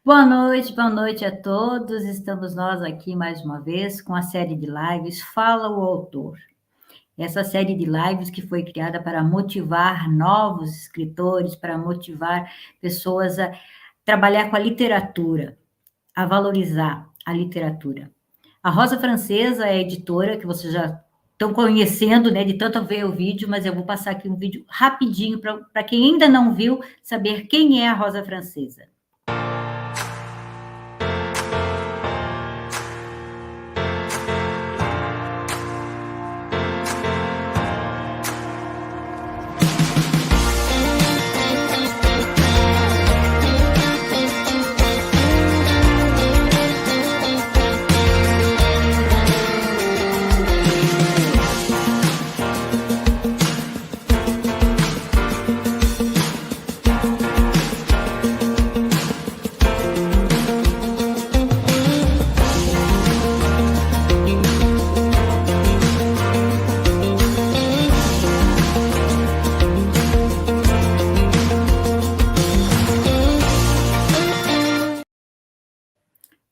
Boa noite a todos. Estamos nós aqui mais uma vez com a série de lives Fala o Autor. Essa série de lives que foi criada para motivar novos escritores, para motivar pessoas a trabalhar com a literatura, a valorizar a literatura. A Rosa Francesa é a editora que vocês já estão conhecendo, né, de tanto ver o vídeo, mas eu vou passar aqui um vídeo rapidinho para quem ainda não viu saber quem é a Rosa Francesa.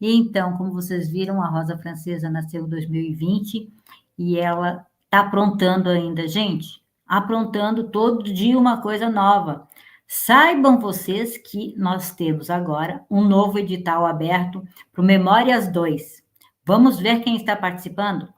E então, como vocês viram, a Rosa Francesa nasceu em 2020 e ela está aprontando ainda, gente, aprontando todo dia uma coisa nova. Saibam vocês que nós temos agora um novo edital aberto para o Memórias 2. Vamos ver quem está participando?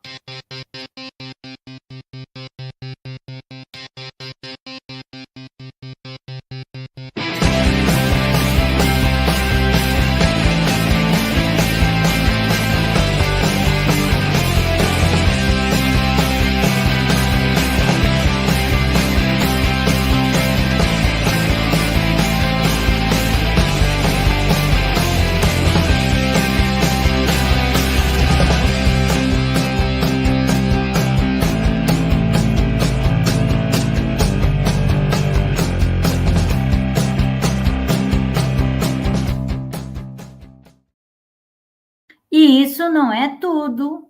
E isso não é tudo.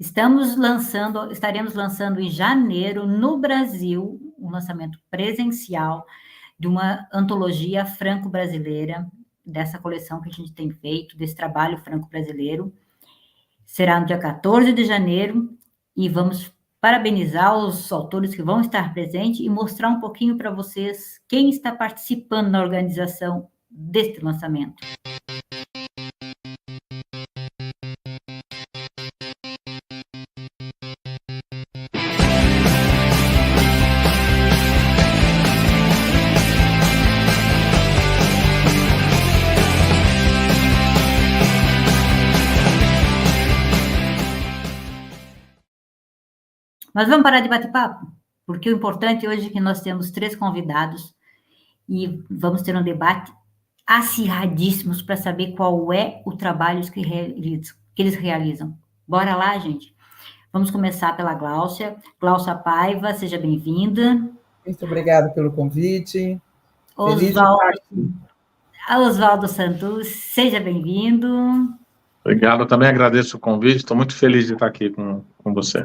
Estaremos lançando em janeiro, no Brasil, um lançamento presencial de uma antologia franco-brasileira, dessa coleção que a gente tem feito, desse trabalho franco-brasileiro. Será no dia 14 de janeiro, e vamos parabenizar os autores que vão estar presentes e mostrar um pouquinho para vocês quem está participando na organização deste lançamento. Mas vamos parar de bater papo? Porque o importante hoje é que nós temos 3 convidados e vamos ter um debate acirradíssimos para saber qual é o trabalho que eles realizam. Bora lá, gente? Vamos começar pela Gláucia. Gláucia Paiva, seja bem-vinda. Muito obrigada pelo convite. Oswaldo Santos, seja bem-vindo. Obrigado, eu também agradeço o convite, estou muito feliz de estar aqui com você.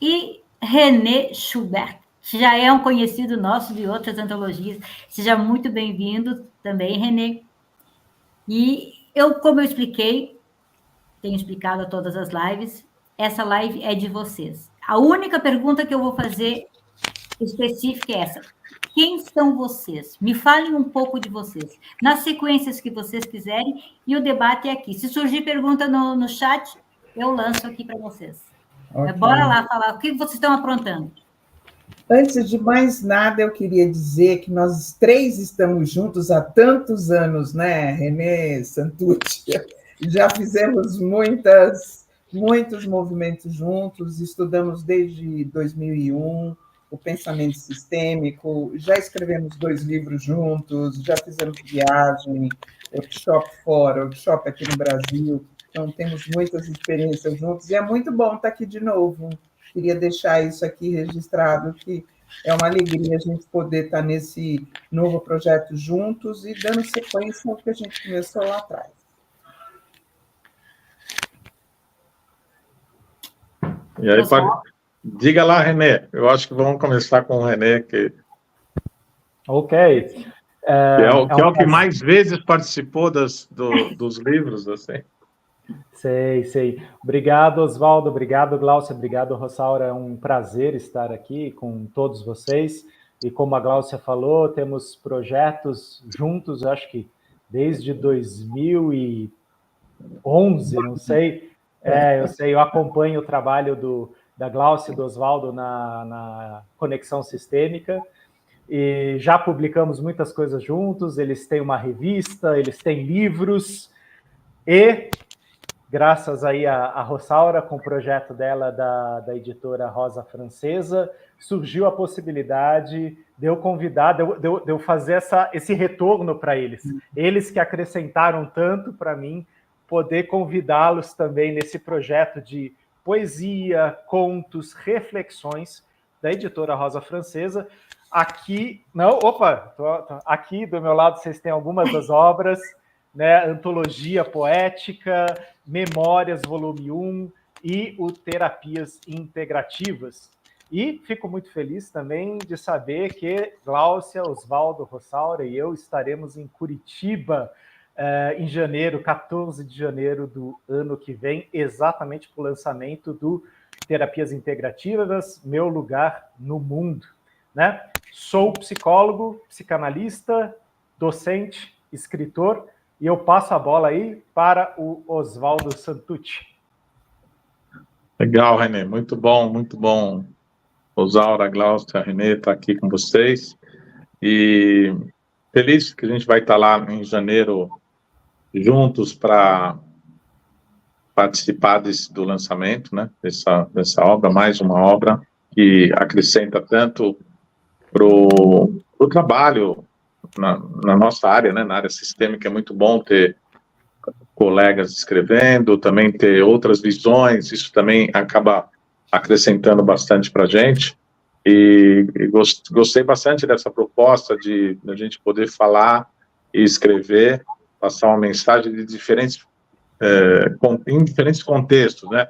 E René Schubert, que já é um conhecido nosso de outras antologias. Seja muito bem-vindo também, René. E como eu expliquei, tenho explicado a todas as lives, essa live é de vocês. A única pergunta que eu vou fazer específica é essa. Quem são vocês? Me falem um pouco de vocês. Nas sequências que vocês quiserem, e o debate é aqui. Se surgir pergunta no chat, eu lanço aqui para vocês. Okay. Bora lá falar. O que vocês estão aprontando? Antes de mais nada, eu queria dizer que nós 3 estamos juntos há tantos anos, né, René, Santucci? Já fizemos muitos movimentos juntos, estudamos desde 2001 o pensamento sistêmico, já escrevemos 2 livros juntos, já fizemos viagem, workshop aqui no Brasil. Então, temos muitas experiências juntos e é muito bom estar aqui de novo. Queria deixar isso aqui registrado, que é uma alegria a gente poder estar nesse novo projeto juntos e dando sequência ao que a gente começou lá atrás. E aí, diga lá, René. Eu acho que vamos começar com o René. Ok. Que é o que mais vezes participou dos livros, assim. Sei. Obrigado, Oswaldo. Obrigado, Gláucia. Obrigado, Rosaura. É um prazer estar aqui com todos vocês. E como a Gláucia falou, temos projetos juntos, acho que desde 2011, não sei. Eu acompanho o trabalho da Gláucia e do Oswaldo na Conexão Sistêmica. E já publicamos muitas coisas juntos. Eles têm uma revista, eles têm livros. E graças aí a Rosaura, com o projeto dela da editora Rosa Francesa, surgiu a possibilidade de eu convidar, de eu fazer esse retorno para eles. Eles que acrescentaram tanto para mim, poder convidá-los também nesse projeto de poesia, contos, reflexões da editora Rosa Francesa. Aqui aqui do meu lado vocês têm algumas das obras, né? Antologia Poética, Memórias, volume 1, e o Terapias Integrativas. E fico muito feliz também de saber que Gláucia, Oswaldo, Rosaura e eu estaremos em Curitiba em janeiro, 14 de janeiro do ano que vem, exatamente para o lançamento do Terapias Integrativas, Meu Lugar no Mundo. Né? Sou psicólogo, psicanalista, docente, escritor, e eu passo a bola aí para o Oswaldo Santucci. Legal, Renê. Muito bom. Rosaura, Gláucia, Renê, está aqui com vocês. E feliz que a gente vai estar lá em janeiro juntos para participar do lançamento, né? Dessa obra, mais uma obra que acrescenta tanto para o trabalho na nossa área, né, na área sistêmica. É muito bom ter colegas escrevendo, também ter outras visões, isso também acaba acrescentando bastante para a gente, e gostei bastante dessa proposta de a gente poder falar e escrever, passar uma mensagem de em diferentes contextos, né,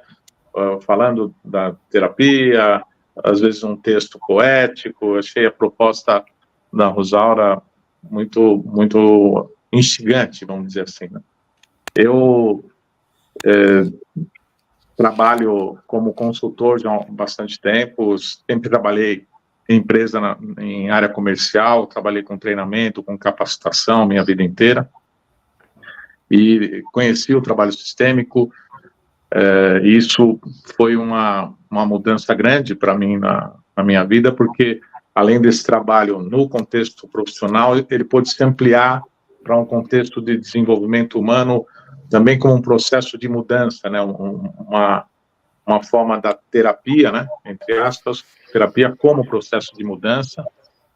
falando da terapia, às vezes um texto poético. Achei a proposta da Rosaura muito instigante, vamos dizer assim, né? Eu trabalho como consultor já há bastante tempo, sempre trabalhei em empresa em área comercial, trabalhei com treinamento, com capacitação minha vida inteira, e conheci o trabalho sistêmico. Isso foi uma mudança grande para mim na minha vida, porque além desse trabalho no contexto profissional, ele pôde se ampliar para um contexto de desenvolvimento humano, também como um processo de mudança, né? Uma forma da terapia, né? Entre aspas, terapia como processo de mudança.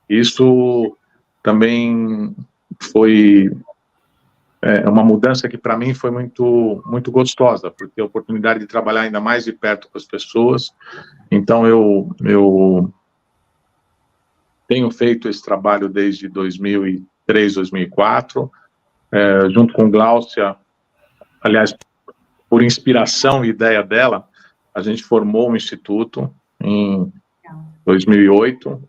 Isso também foi uma mudança que para mim foi muito gostosa, porque a oportunidade de trabalhar ainda mais de perto com as pessoas. Então eu tenho feito esse trabalho desde 2003, 2004, junto com Gláucia. Aliás, por inspiração e ideia dela, a gente formou um instituto em 2008,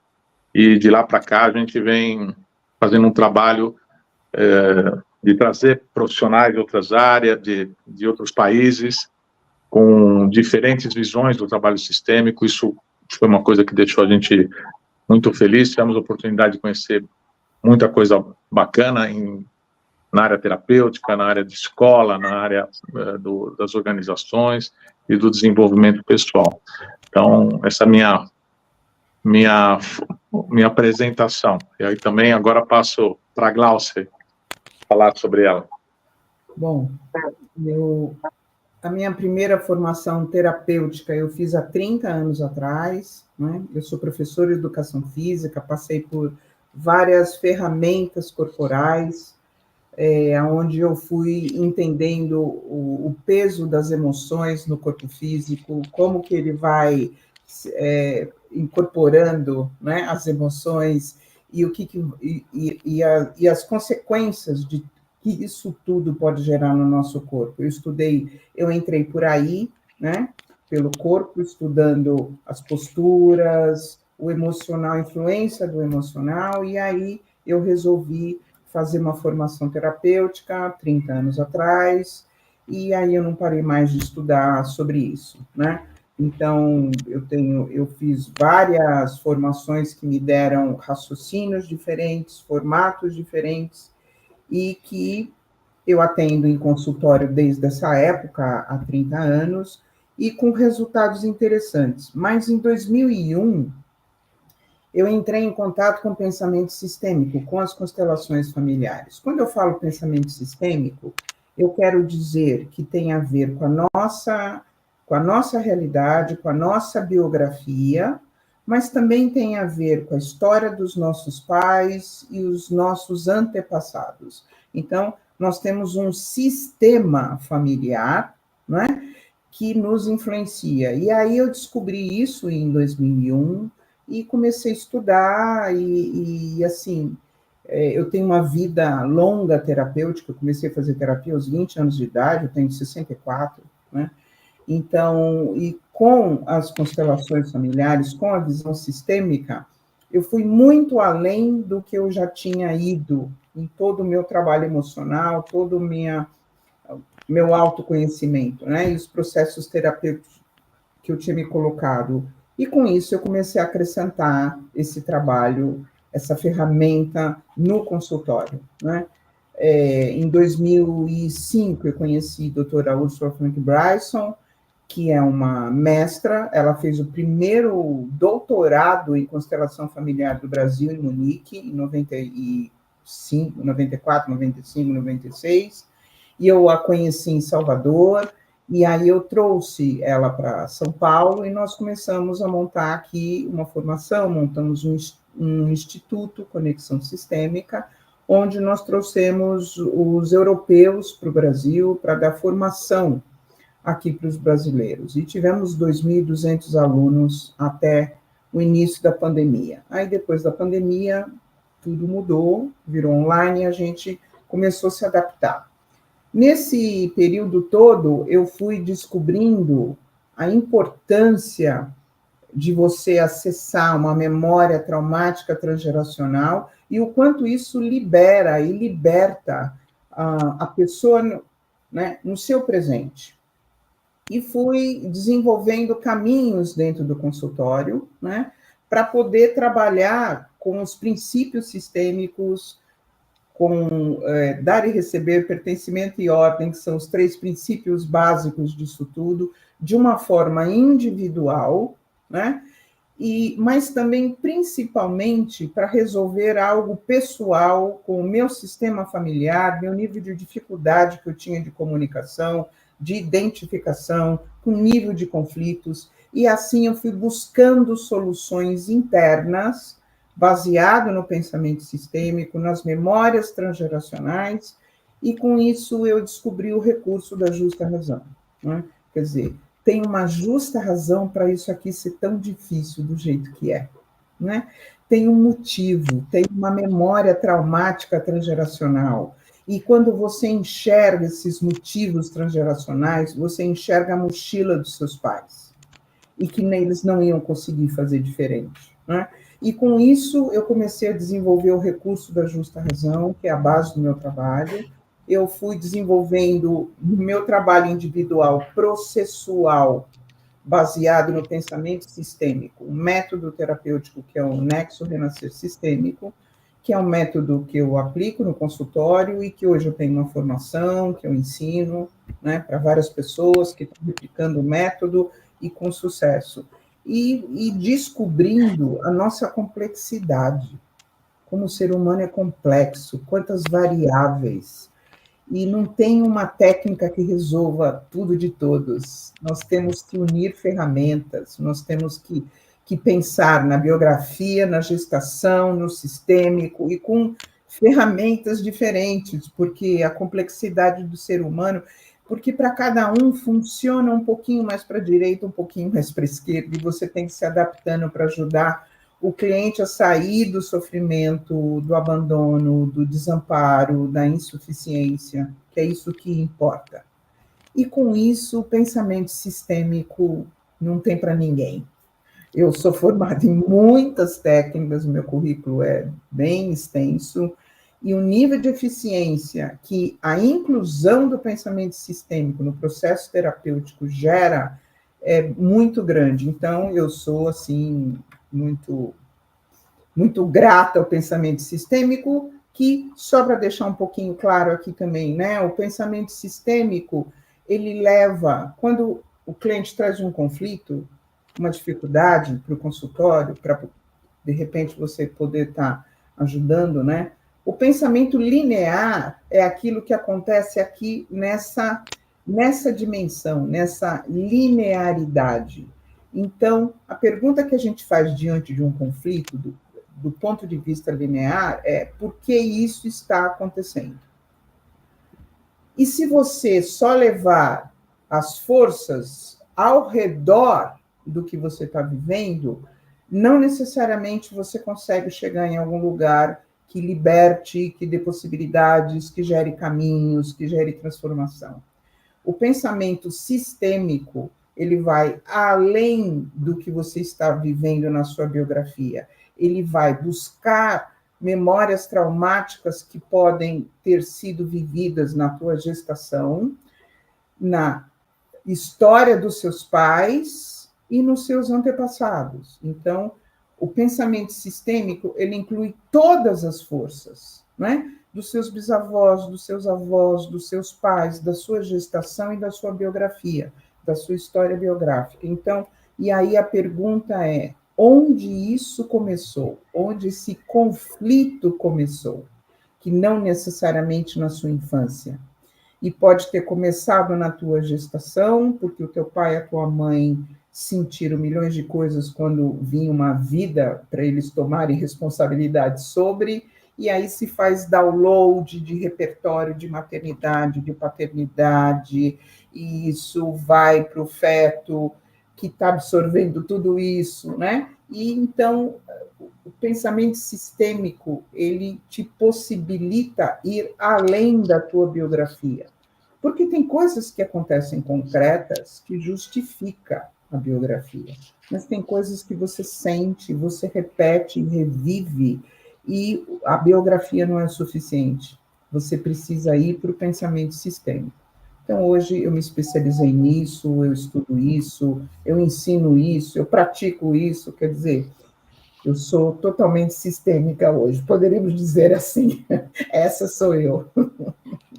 e de lá para cá a gente vem fazendo um trabalho de trazer profissionais de outras áreas, de outros países, com diferentes visões do trabalho sistêmico. Isso foi uma coisa que deixou a gente muito feliz. Tivemos a oportunidade de conhecer muita coisa bacana na área terapêutica, na área de escola, na área das organizações e do desenvolvimento pessoal. Então, essa é minha apresentação. E aí também agora passo para a Gláucia falar sobre ela. Bom, a minha primeira formação terapêutica eu fiz há 30 anos atrás, né? Eu sou professora de educação física, passei por várias ferramentas corporais, onde eu fui entendendo o peso das emoções no corpo físico, como que ele vai incorporando, né, as emoções, e as consequências de que isso tudo pode gerar no nosso corpo. Eu entrei por aí, né, pelo corpo, estudando as posturas, o emocional, a influência do emocional, e aí eu resolvi fazer uma formação terapêutica 30 anos atrás, e aí eu não parei mais de estudar sobre isso, né? Então, eu fiz várias formações que me deram raciocínios diferentes, formatos diferentes, e que eu atendo em consultório desde essa época, há 30 anos, e com resultados interessantes. Mas em 2001, eu entrei em contato com o pensamento sistêmico, com as constelações familiares. Quando eu falo pensamento sistêmico, eu quero dizer que tem a ver com a nossa realidade, com a nossa biografia, mas também tem a ver com a história dos nossos pais e os nossos antepassados. Então, nós temos um sistema familiar, não é, que nos influencia. E aí eu descobri isso em 2001 e comecei a estudar assim, eu tenho uma vida longa terapêutica, eu comecei a fazer terapia aos 20 anos de idade, eu tenho 64, né? Então, e com as constelações familiares, com a visão sistêmica, eu fui muito além do que eu já tinha ido em todo o meu trabalho emocional, todo o meu autoconhecimento, né? E os processos terapêuticos que eu tinha me colocado. E com isso eu comecei a acrescentar esse trabalho, essa ferramenta no consultório, né? Em 2005 eu conheci a doutora Ursula Frank Bryson, que é uma mestra, ela fez o primeiro doutorado em constelação familiar do Brasil, em Munique, em 95, 94, 95, 96, e eu a conheci em Salvador, e aí eu trouxe ela para São Paulo, e nós começamos a montar aqui uma formação, montamos um instituto, Conexão Sistêmica, onde nós trouxemos os europeus para o Brasil para dar formação aqui para os brasileiros. E tivemos 2.200 alunos até o início da pandemia. Aí, depois da pandemia, tudo mudou, virou online e a gente começou a se adaptar. Nesse período todo, eu fui descobrindo a importância de você acessar uma memória traumática transgeracional e o quanto isso libera e liberta a pessoa, né, no seu presente. E fui desenvolvendo caminhos dentro do consultório, né, para poder trabalhar com os princípios sistêmicos, com dar e receber, pertencimento e ordem, que são os 3 princípios básicos disso tudo, de uma forma individual, né, mas também, principalmente, para resolver algo pessoal com o meu sistema familiar, meu nível de dificuldade que eu tinha de comunicação, de identificação, com nível de conflitos, e assim eu fui buscando soluções internas, baseado no pensamento sistêmico, nas memórias transgeracionais, e com isso eu descobri o recurso da justa razão, né? Quer dizer, tem uma justa razão para isso aqui ser tão difícil do jeito que é, né? Tem um motivo, tem uma memória traumática transgeracional. E quando você enxerga esses motivos transgeracionais, você enxerga a mochila dos seus pais. E que eles não iam conseguir fazer diferente, né? E com isso eu comecei a desenvolver o recurso da justa razão, que é a base do meu trabalho. Eu fui desenvolvendo no meu trabalho individual, processual, baseado no pensamento sistêmico, um método terapêutico que é o Nexo Renascer Sistêmico, que é um método que eu aplico no consultório e que hoje eu tenho uma formação, que eu ensino, né, para várias pessoas que estão replicando o método e com sucesso. E descobrindo a nossa complexidade, como o ser humano é complexo, quantas variáveis, e não tem uma técnica que resolva tudo de todos. Nós temos que unir ferramentas, nós temos que pensar na biografia, na gestação, no sistêmico, e com ferramentas diferentes, porque a complexidade do ser humano, porque para cada um funciona um pouquinho mais para a direita, um pouquinho mais para a esquerda, e você tem que se adaptando para ajudar o cliente a sair do sofrimento, do abandono, do desamparo, da insuficiência, que é isso que importa. E com isso, o pensamento sistêmico não tem para ninguém. Eu sou formada em muitas técnicas, meu currículo é bem extenso, e o nível de eficiência que a inclusão do pensamento sistêmico no processo terapêutico gera é muito grande. Então, eu sou, assim, muito, muito grata ao pensamento sistêmico, que, só para deixar um pouquinho claro aqui também, né, o pensamento sistêmico, ele leva, quando o cliente traz um conflito, uma dificuldade para o consultório, para, de repente, você poder estar ajudando, né? O pensamento linear é aquilo que acontece aqui nessa dimensão, nessa linearidade. Então, a pergunta que a gente faz diante de um conflito, do ponto de vista linear, é por que isso está acontecendo? E se você só levar as forças ao redor do que você está vivendo, não necessariamente você consegue chegar em algum lugar que liberte, que dê possibilidades, que gere caminhos, que gere transformação. O pensamento sistêmico, ele vai além do que você está vivendo na sua biografia. Ele vai buscar memórias traumáticas que podem ter sido vividas na tua gestação, na história dos seus pais e nos seus antepassados. Então, o pensamento sistêmico, ele inclui todas as forças, né? Dos seus bisavós, dos seus avós, dos seus pais, da sua gestação e da sua biografia, da sua história biográfica. Então, e aí a pergunta é, onde isso começou? Onde esse conflito começou? Que não necessariamente na sua infância. E pode ter começado na tua gestação, porque o teu pai e a tua mãe sentiram milhões de coisas quando vinha uma vida para eles tomarem responsabilidade sobre, e aí se faz download de repertório de maternidade, de paternidade, e isso vai para o feto que está absorvendo tudo isso, né? E então o pensamento sistêmico, ele te possibilita ir além da tua biografia. Porque tem coisas que acontecem concretas que justifica a biografia, mas tem coisas que você sente, você repete, revive, e a biografia não é suficiente. Você precisa ir para o pensamento sistêmico. Então, hoje eu me especializei nisso, eu estudo isso, eu ensino isso, eu pratico isso, quer dizer, eu sou totalmente sistêmica hoje, poderíamos dizer assim. Essa sou eu.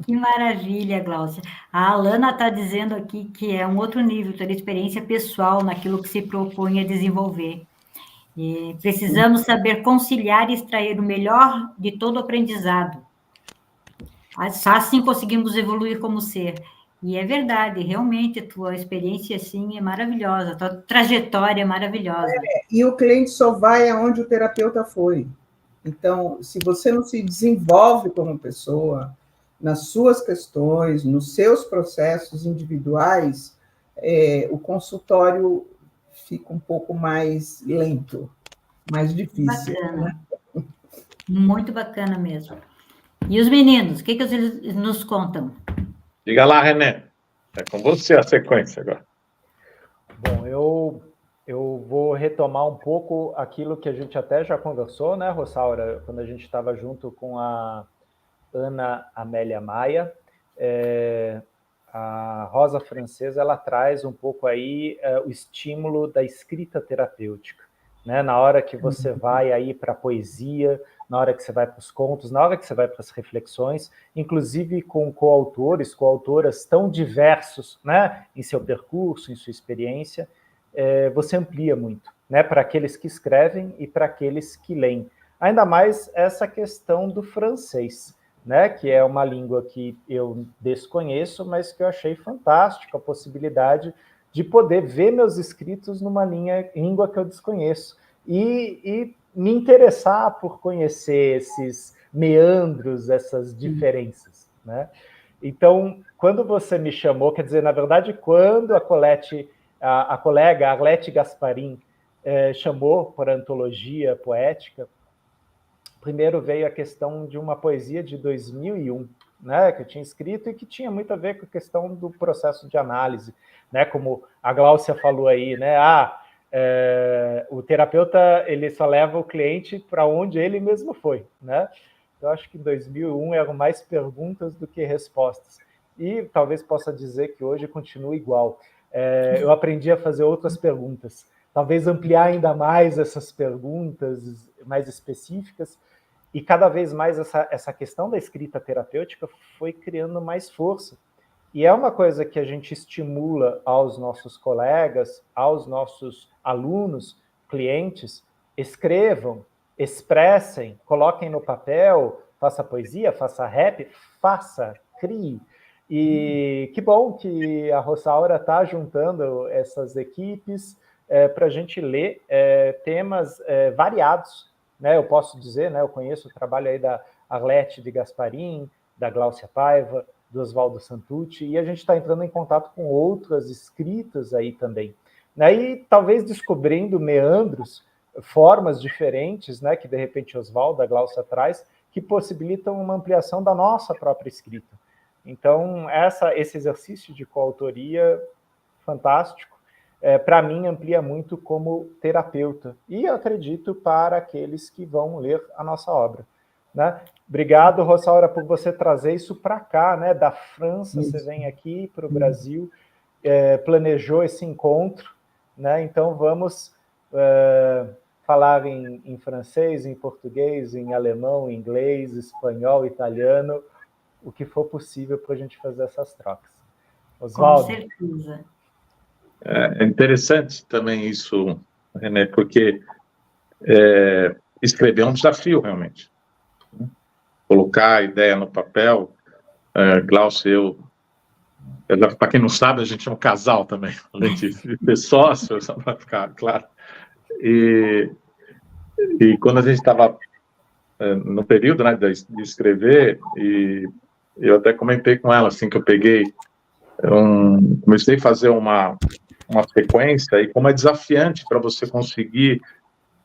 Que maravilha, Gláucia. A Alana está dizendo aqui que é um outro nível, ter experiência pessoal naquilo que se propõe a desenvolver. E precisamos saber conciliar e extrair o melhor de todo o aprendizado. Assim conseguimos evoluir como ser. E é verdade, realmente, a tua experiência, assim, é maravilhosa, a tua trajetória é maravilhosa. E o cliente só vai aonde o terapeuta foi. Então, se você não se desenvolve como pessoa, nas suas questões, nos seus processos individuais, o consultório fica um pouco mais lento, mais difícil. Bacana. Né? Muito bacana mesmo. E os meninos, o que eles nos contam? Diga lá, René. É com você a sequência agora. Bom, eu vou retomar um pouco aquilo que a gente até já conversou, né, Rossaura, quando a gente estava junto com a Ana Amélia Maia. A Rosa Francesa, ela traz um pouco aí o estímulo da escrita terapêutica, né? Na hora que você vai aí para a poesia, na hora que você vai para os contos, na hora que você vai para as reflexões, inclusive com coautores, coautoras tão diversos, né, em seu percurso, em sua experiência, você amplia muito, né, para aqueles que escrevem e para aqueles que leem. Ainda mais essa questão do francês, né, que é uma língua que eu desconheço, mas que eu achei fantástica a possibilidade de poder ver meus escritos numa língua que eu desconheço e me interessar por conhecer esses meandros, essas diferenças, né? Então, quando você me chamou, quer dizer, na verdade, quando a colega Arlete Gasparin chamou por antologia poética, primeiro veio a questão de uma poesia de 2001, né, que eu tinha escrito e que tinha muito a ver com a questão do processo de análise, né, como a Gláucia falou aí, né, o terapeuta ele só leva o cliente para onde ele mesmo foi, né? Eu acho que em 2001 eram mais perguntas do que respostas. E talvez possa dizer que hoje continua igual. Eu aprendi a fazer outras perguntas. Talvez ampliar ainda mais essas perguntas mais específicas. E cada vez mais essa questão da escrita terapêutica foi criando mais força. E é uma coisa que a gente estimula aos nossos colegas, aos nossos alunos, clientes, escrevam, expressem, coloquem no papel, faça poesia, faça rap, crie. E que bom que a Rosaura está juntando essas equipes para a gente ler temas variados, né? Eu posso dizer, né, eu conheço o trabalho aí da Arlete de Gasparim, da Gláucia Paiva, do Oswaldo Santucci, e a gente está entrando em contato com outras escritas aí também. E talvez descobrindo meandros, formas diferentes, né, que de repente Oswaldo, a Gláucia traz, que possibilitam uma ampliação da nossa própria escrita. Então, esse exercício de coautoria, fantástico, para mim amplia muito como terapeuta, e eu acredito para aqueles que vão ler a nossa obra. Né? Obrigado, Rosaura, por você trazer isso para cá, né? Da França, você vem aqui para o Brasil, planejou esse encontro, né? Então vamos falar em francês, em português, em alemão, em inglês, espanhol, italiano, o que for possível para a gente fazer essas trocas. Oswaldo? Com certeza. É interessante também isso, René, porque escrever é um desafio, realmente. Colocar a ideia no papel, Glaucio e eu, para quem não sabe, a gente é um casal também, além de ser sócio, só para ficar claro. E quando a gente estava no período, né, de escrever, e eu até comentei com ela, assim, que eu comecei a fazer uma sequência, e como é desafiante para você conseguir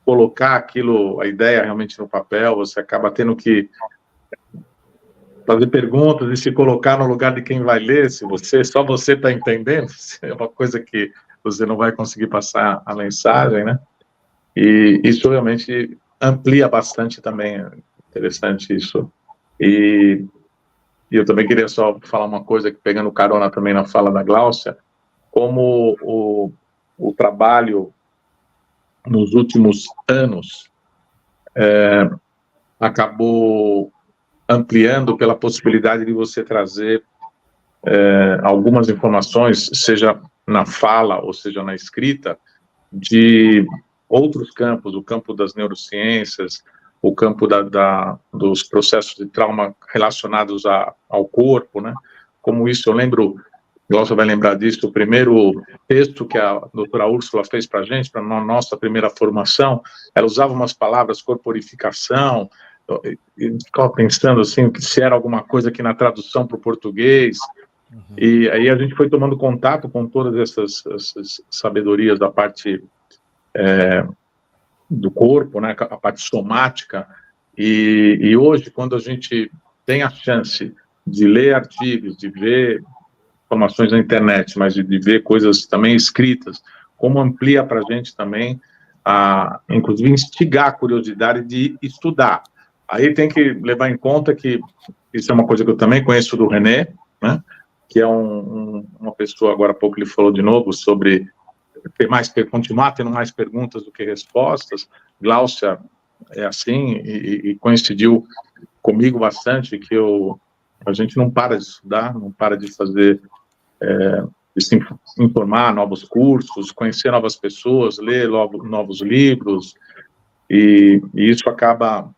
colocar aquilo, a ideia realmente no papel, você acaba tendo que fazer perguntas e se colocar no lugar de quem vai ler, se só você está entendendo, é uma coisa que você não vai conseguir passar a mensagem, né? E isso realmente amplia bastante também, é interessante isso. E eu também queria só falar uma coisa, que pegando carona também na fala da Gláucia, como o trabalho nos últimos anos acabou ampliando pela possibilidade de você trazer algumas informações, seja na fala ou seja na escrita, de outros campos, o campo das neurociências, o campo dos processos de trauma relacionados ao corpo, né? Como isso, eu lembro, Glaucia vai lembrar disso, o primeiro texto que a doutora Úrsula fez para a gente, para a nossa primeira formação, ela usava umas palavras, corporificação, e ficava pensando assim, se era alguma coisa que na tradução para o português, e aí a gente foi tomando contato com todas essas sabedorias da parte do corpo, né, a parte somática, e hoje, quando a gente tem a chance de ler artigos, de ver informações na internet, mas de ver coisas também escritas, como amplia para a gente também, inclusive instigar a curiosidade de estudar. Aí tem que levar em conta que isso é uma coisa que eu também conheço do René, né, que é uma pessoa, agora há pouco ele falou de novo sobre continuar tendo mais perguntas do que respostas. Gláucia é assim, e coincidiu comigo bastante, que a gente não para de estudar, não para de fazer, de se informar, novos cursos, conhecer novas pessoas, ler novos livros, e isso acaba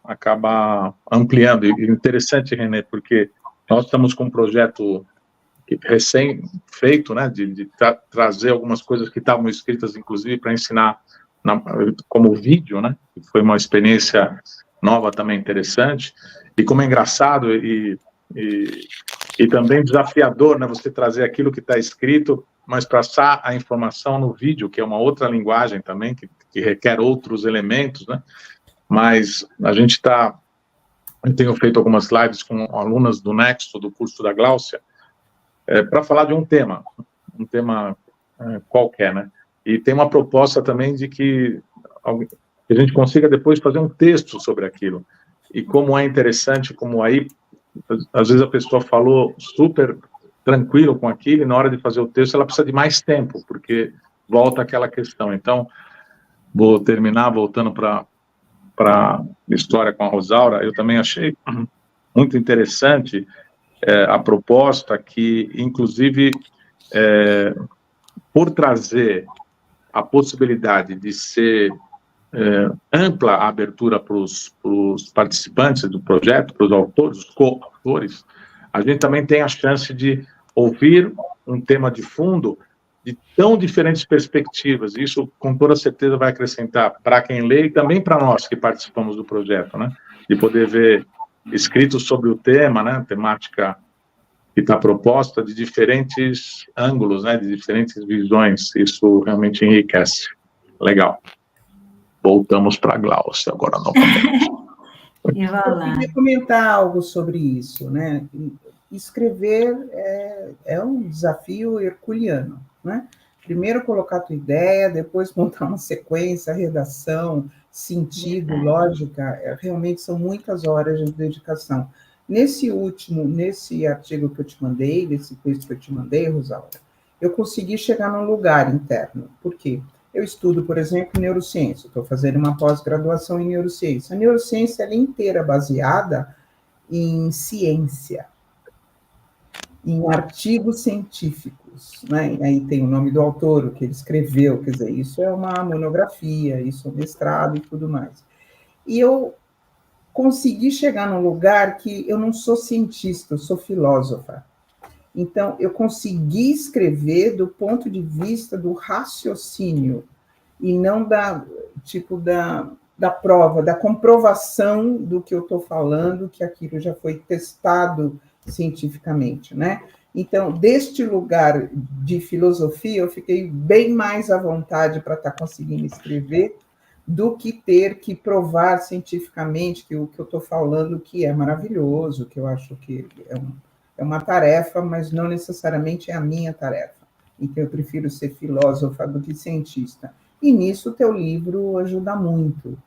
ampliando. E interessante, René, porque nós estamos com um projeto recém-feito, né, de trazer algumas coisas que estavam escritas, inclusive, para ensinar como vídeo, né, que foi uma experiência nova também interessante, e como é engraçado e também desafiador, né, você trazer aquilo que está escrito, mas passar a informação no vídeo, que é uma outra linguagem também, que requer outros elementos, né, mas eu tenho feito algumas lives com alunas do Nexo, do curso da Gláucia, para falar de um tema qualquer, né? E tem uma proposta também de que a gente consiga depois fazer um texto sobre aquilo. E como é interessante, como aí, às vezes a pessoa falou super tranquilo com aquilo, e na hora de fazer o texto ela precisa de mais tempo, porque volta aquela questão. Então, vou terminar voltando para a história com a Rosaura. Eu também achei muito interessante a proposta que, inclusive, por trazer a possibilidade de ser ampla a abertura para os participantes do projeto, para os autores, os co-autores, a gente também tem a chance de ouvir um tema de fundo de tão diferentes perspectivas. Isso, com toda certeza, vai acrescentar para quem lê e também para nós que participamos do projeto, né? De poder ver escritos sobre o tema, né? Temática que está proposta de diferentes ângulos, né? De diferentes visões. Isso realmente enriquece. Legal. Voltamos para a Glaucia agora novamente. Eu queria comentar algo sobre isso, né? Escrever é um desafio herculeano, né? Primeiro colocar a tua ideia, depois montar uma sequência, redação, sentido, lógica, realmente são muitas horas de dedicação. Nesse artigo que eu te mandei, nesse texto que eu te mandei, Rosaura, eu consegui chegar num lugar interno. Por quê? Eu estudo, por exemplo, neurociência. Estou fazendo uma pós-graduação em neurociência. A neurociência é inteira baseada em ciência, em artigos científicos, né? Aí tem o nome do autor, o que ele escreveu, quer dizer, isso é uma monografia, isso é um mestrado e tudo mais. E eu consegui chegar num lugar que eu não sou cientista, eu sou filósofa. Então, eu consegui escrever do ponto de vista do raciocínio, e não da prova, da comprovação do que eu estou falando, que aquilo já foi testado cientificamente, né? Então, deste lugar de filosofia, eu fiquei bem mais à vontade para estar conseguindo escrever do que ter que provar cientificamente que o que eu estou falando que é maravilhoso, que eu acho que é uma tarefa, mas não necessariamente é a minha tarefa. Então, eu prefiro ser filósofa do que cientista. E nisso o teu livro ajuda muito,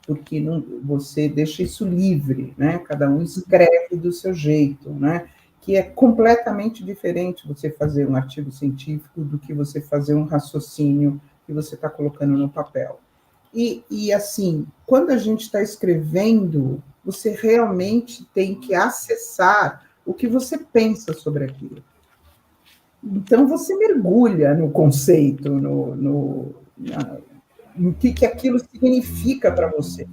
porque você deixa isso livre, né? Cada um escreve do seu jeito, né? Que é completamente diferente você fazer um artigo científico do que você fazer um raciocínio que você está colocando no papel. E assim, quando a gente está escrevendo, você realmente tem que acessar o que você pensa sobre aquilo. Então, você mergulha no conceito, no que aquilo significa para você.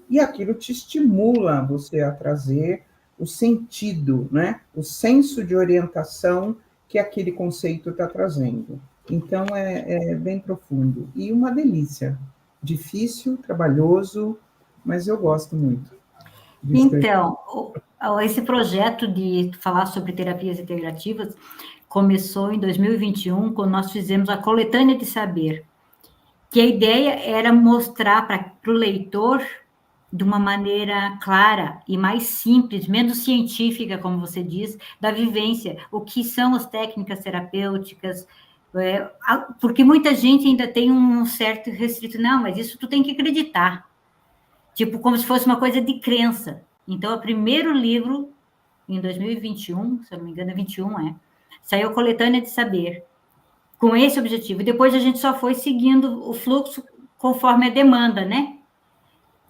E aquilo te estimula você a trazer o sentido, né? O senso de orientação que aquele conceito está trazendo. Então, é bem profundo. E uma delícia. Difícil, trabalhoso, mas eu gosto muito. Então, esse projeto de falar sobre terapias integrativas começou em 2021, quando nós fizemos a coletânea de saber, que a ideia era mostrar para o leitor, de uma maneira clara e mais simples, menos científica, como você diz, da vivência, o que são as técnicas terapêuticas, porque muita gente ainda tem um certo restrito, não, mas isso tu tem que acreditar, tipo, como se fosse uma coisa de crença. Então, o primeiro livro, em 2021, se eu não me engano, 21, saiu Coletânea de Saber, com esse objetivo. E depois a gente só foi seguindo o fluxo conforme a demanda, né?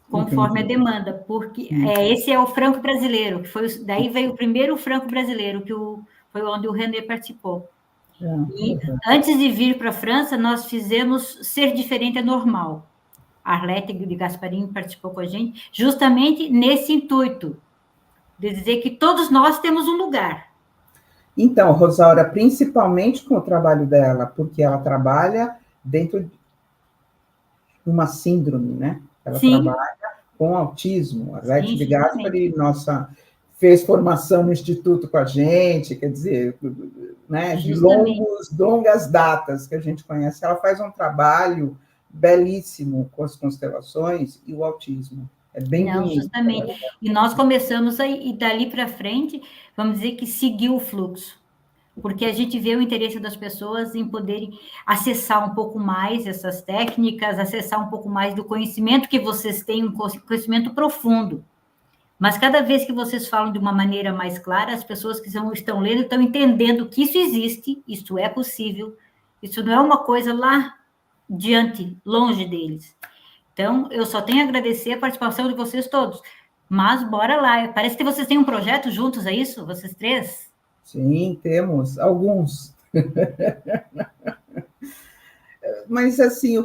Conforme a demanda, porque esse é o franco brasileiro, que foi, daí veio o primeiro franco brasileiro, que foi onde o René participou. E antes de vir para a França, nós fizemos Ser Diferente é Normal. A Arlete de Gasparini participou com a gente, justamente nesse intuito, de dizer que todos nós temos um lugar. Então, Rosaura, principalmente com o trabalho dela, porque ela trabalha dentro de uma síndrome, né? Ela trabalha com autismo. A Arlete de Gaspari, fez formação no Instituto com a gente, quer dizer, né, de longas datas que a gente conhece. Ela faz um trabalho belíssimo com as constelações e o autismo. É bem bonito. Justamente. E nós começamos aí, e dali para frente, vamos dizer que seguiu o fluxo. porque a gente vê o interesse das pessoas em poderem acessar um pouco mais essas técnicas, acessar um pouco mais do conhecimento que vocês têm, um conhecimento profundo. Mas cada vez que vocês falam de uma maneira mais clara, as pessoas que estão lendo estão entendendo que isso existe, isso é possível, isso não é uma coisa lá diante, longe deles. Então, eu só tenho a agradecer a participação de vocês todos. Mas bora lá. Parece que vocês têm um projeto juntos, é isso? Vocês três? Sim, temos alguns. Mas, assim,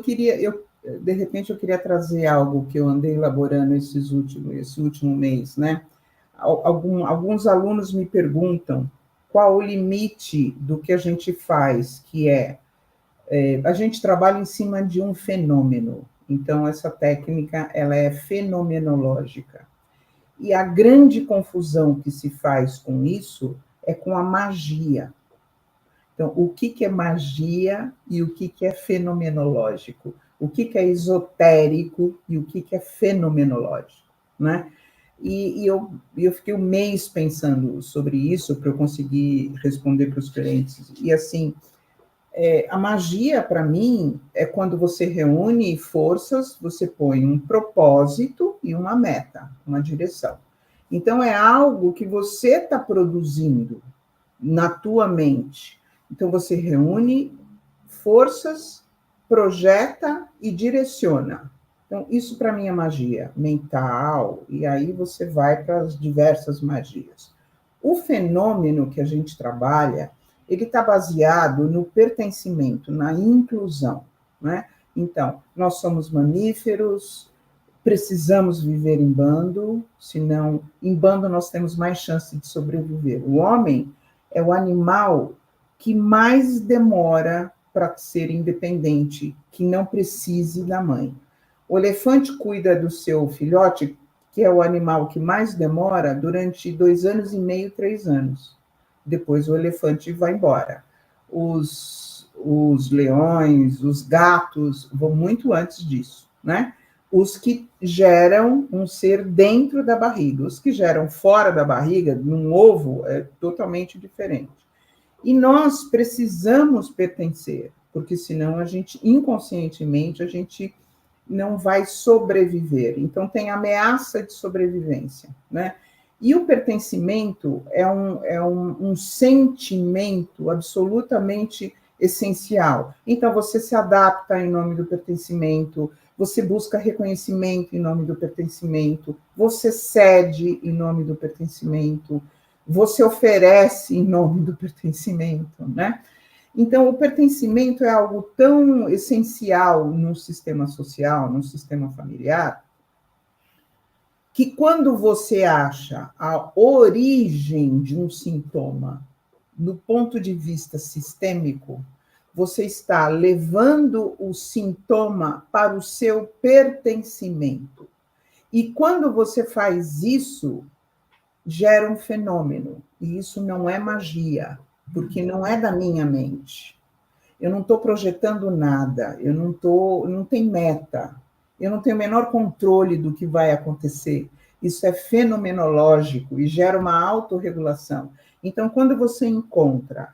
de repente, eu queria trazer algo que eu andei elaborando esse último mês, né? Alguns alunos me perguntam qual o limite do que a gente faz, que a gente trabalha em cima de um fenômeno. Então, essa técnica, ela é fenomenológica. E a grande confusão que se faz com isso é com a magia. Então, o que é magia e o que é fenomenológico? O que é esotérico e o que é fenomenológico, né? E eu fiquei um mês pensando sobre isso para eu conseguir responder para os clientes. E, assim, a magia, para mim, é quando você reúne forças, você põe um propósito e uma meta, uma direção. Então, é algo que você está produzindo na tua mente. Então, você reúne forças, projeta e direciona. Então, isso para mim é magia mental, e aí você vai para as diversas magias. O fenômeno que a gente trabalha, ele está baseado no pertencimento, na inclusão, né? Então, nós somos mamíferos, precisamos viver em bando, senão, em bando nós temos mais chance de sobreviver. O homem é o animal que mais demora para ser independente, que não precise da mãe. O elefante cuida do seu filhote, que é o animal que mais demora, durante 2 anos e meio, 3 anos. Depois o elefante vai embora. Os leões, os gatos vão muito antes disso, né? Os que geram um ser dentro da barriga, os que geram fora da barriga, num ovo, é totalmente diferente. E nós precisamos pertencer, porque senão a gente, inconscientemente, a gente não vai sobreviver. Então, tem ameaça de sobrevivência, né? E o pertencimento é um sentimento absolutamente essencial. Então, você se adapta em nome do pertencimento, você busca reconhecimento em nome do pertencimento, você cede em nome do pertencimento, você oferece em nome do pertencimento, né? Então, o pertencimento é algo tão essencial no sistema social, no sistema familiar, que quando você acha a origem de um sintoma do ponto de vista sistêmico, você está levando o sintoma para o seu pertencimento. E quando você faz isso, gera um fenômeno. E isso não é magia, porque não é da minha mente. Eu não estou projetando nada, não tem meta. Eu não tenho o menor controle do que vai acontecer. Isso é fenomenológico e gera uma autorregulação. Então, quando você encontra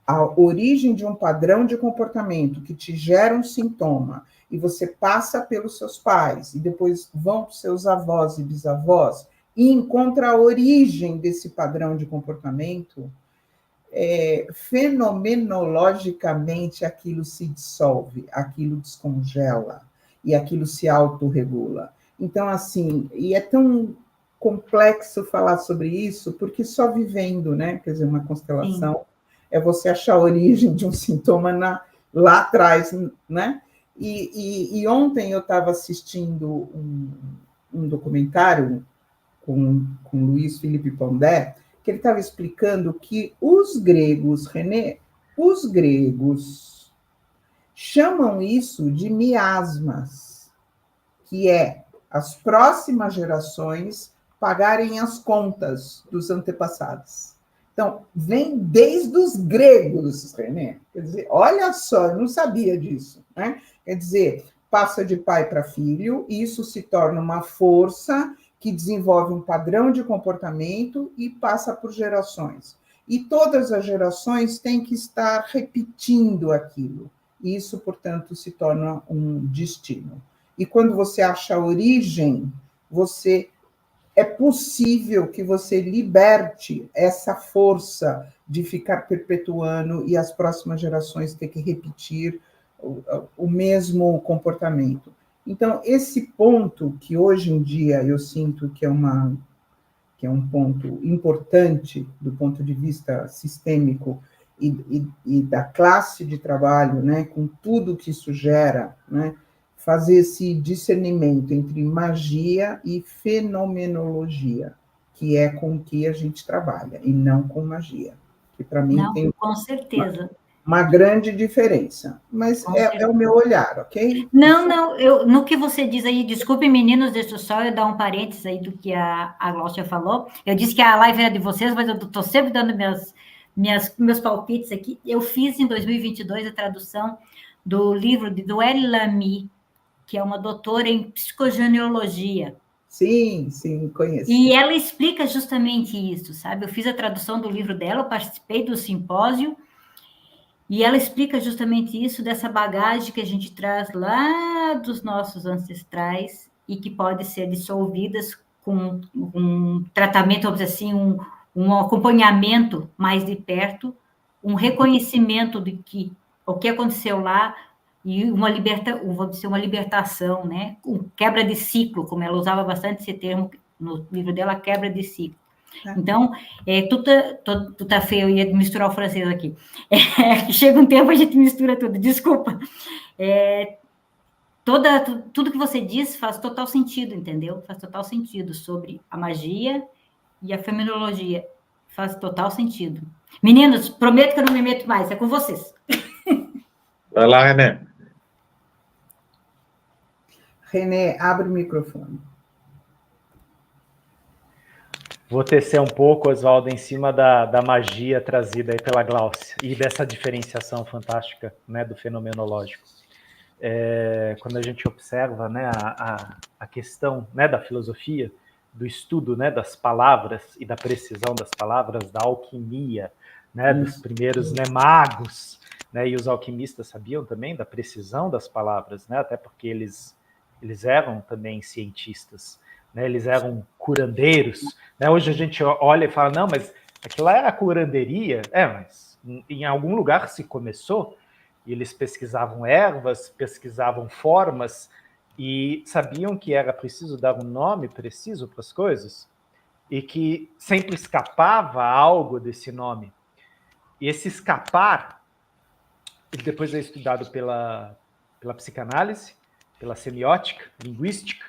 a origem de um padrão de comportamento que te gera um sintoma, e você passa pelos seus pais, e depois vão para os seus avós e bisavós, e encontra a origem desse padrão de comportamento, fenomenologicamente aquilo se dissolve, aquilo descongela, e aquilo se autorregula. Então, assim, e é tão complexo falar sobre isso, porque só vivendo, né? Quer dizer, uma constelação Sim. é você achar a origem de um sintoma lá atrás, né? E ontem eu estava assistindo um documentário com Luiz Felipe Pondé, que ele estava explicando que os gregos, René, os gregos chamam isso de miasmas, que é as próximas gerações pagarem as contas dos antepassados. Então, vem desde os gregos, René. Quer dizer, olha só, eu não sabia disso, né? Quer dizer, passa de pai para filho, e isso se torna uma força que desenvolve um padrão de comportamento e passa por gerações. E todas as gerações têm que estar repetindo aquilo. Isso, portanto, se torna um destino. E quando você acha a origem, é possível que você liberte essa força de ficar perpetuando e as próximas gerações ter que repetir o mesmo comportamento. Então, esse ponto que hoje em dia eu sinto que é um ponto importante do ponto de vista sistêmico e da classe de trabalho, né, com tudo que isso gera, né, fazer esse discernimento entre magia e fenomenologia, que é com que a gente trabalha, e não com magia. Que para mim Não, tem com certeza. uma grande diferença, mas é o meu olhar, ok? Não, no que você diz aí, desculpe, meninos, deixa eu só dar um parênteses aí do que a Glaucia falou. Eu disse que a live era de vocês, mas eu estou sempre dando meus palpites aqui. Eu fiz em 2022 a tradução do livro de Noelle Lamy, que é uma doutora em psicogenealogia. Sim, conheço. E ela explica justamente isso, sabe? Eu fiz a tradução do livro dela, eu participei do simpósio, e ela explica justamente isso, dessa bagagem que a gente traz lá dos nossos ancestrais e que pode ser dissolvidas com um tratamento, vamos dizer assim, um acompanhamento mais de perto, um reconhecimento de que o que aconteceu lá e vamos dizer, uma libertação, né? Quebra de ciclo, como ela usava bastante esse termo no livro dela, quebra de ciclo. Então, tu tá feio, eu ia misturar o francês aqui. Chega um tempo a gente mistura tudo, desculpa. Tudo que você diz faz total sentido, entendeu? Faz total sentido sobre a magia e a fenomenologia. Faz total sentido. Meninos, prometo que eu não me meto mais, é com vocês. Vai lá, René. René, abre o microfone. Vou tecer um pouco, Oswaldo, em cima da magia trazida aí pela Glaucia e dessa diferenciação fantástica, né, do fenomenológico. Quando a gente observa, né, a questão, né, da filosofia, do estudo, né, das palavras e da precisão das palavras, da alquimia, né, dos primeiros, né, magos, né, e os alquimistas sabiam também da precisão das palavras, né, até porque eles eram também cientistas, né, eles eram curandeiros, né? Hoje a gente olha e fala, não, mas aquilo era curanderia, mas em algum lugar se começou, e eles pesquisavam ervas, pesquisavam formas, e sabiam que era preciso dar um nome preciso para as coisas, e que sempre escapava algo desse nome. E esse escapar, ele depois é estudado pela psicanálise, pela semiótica, linguística,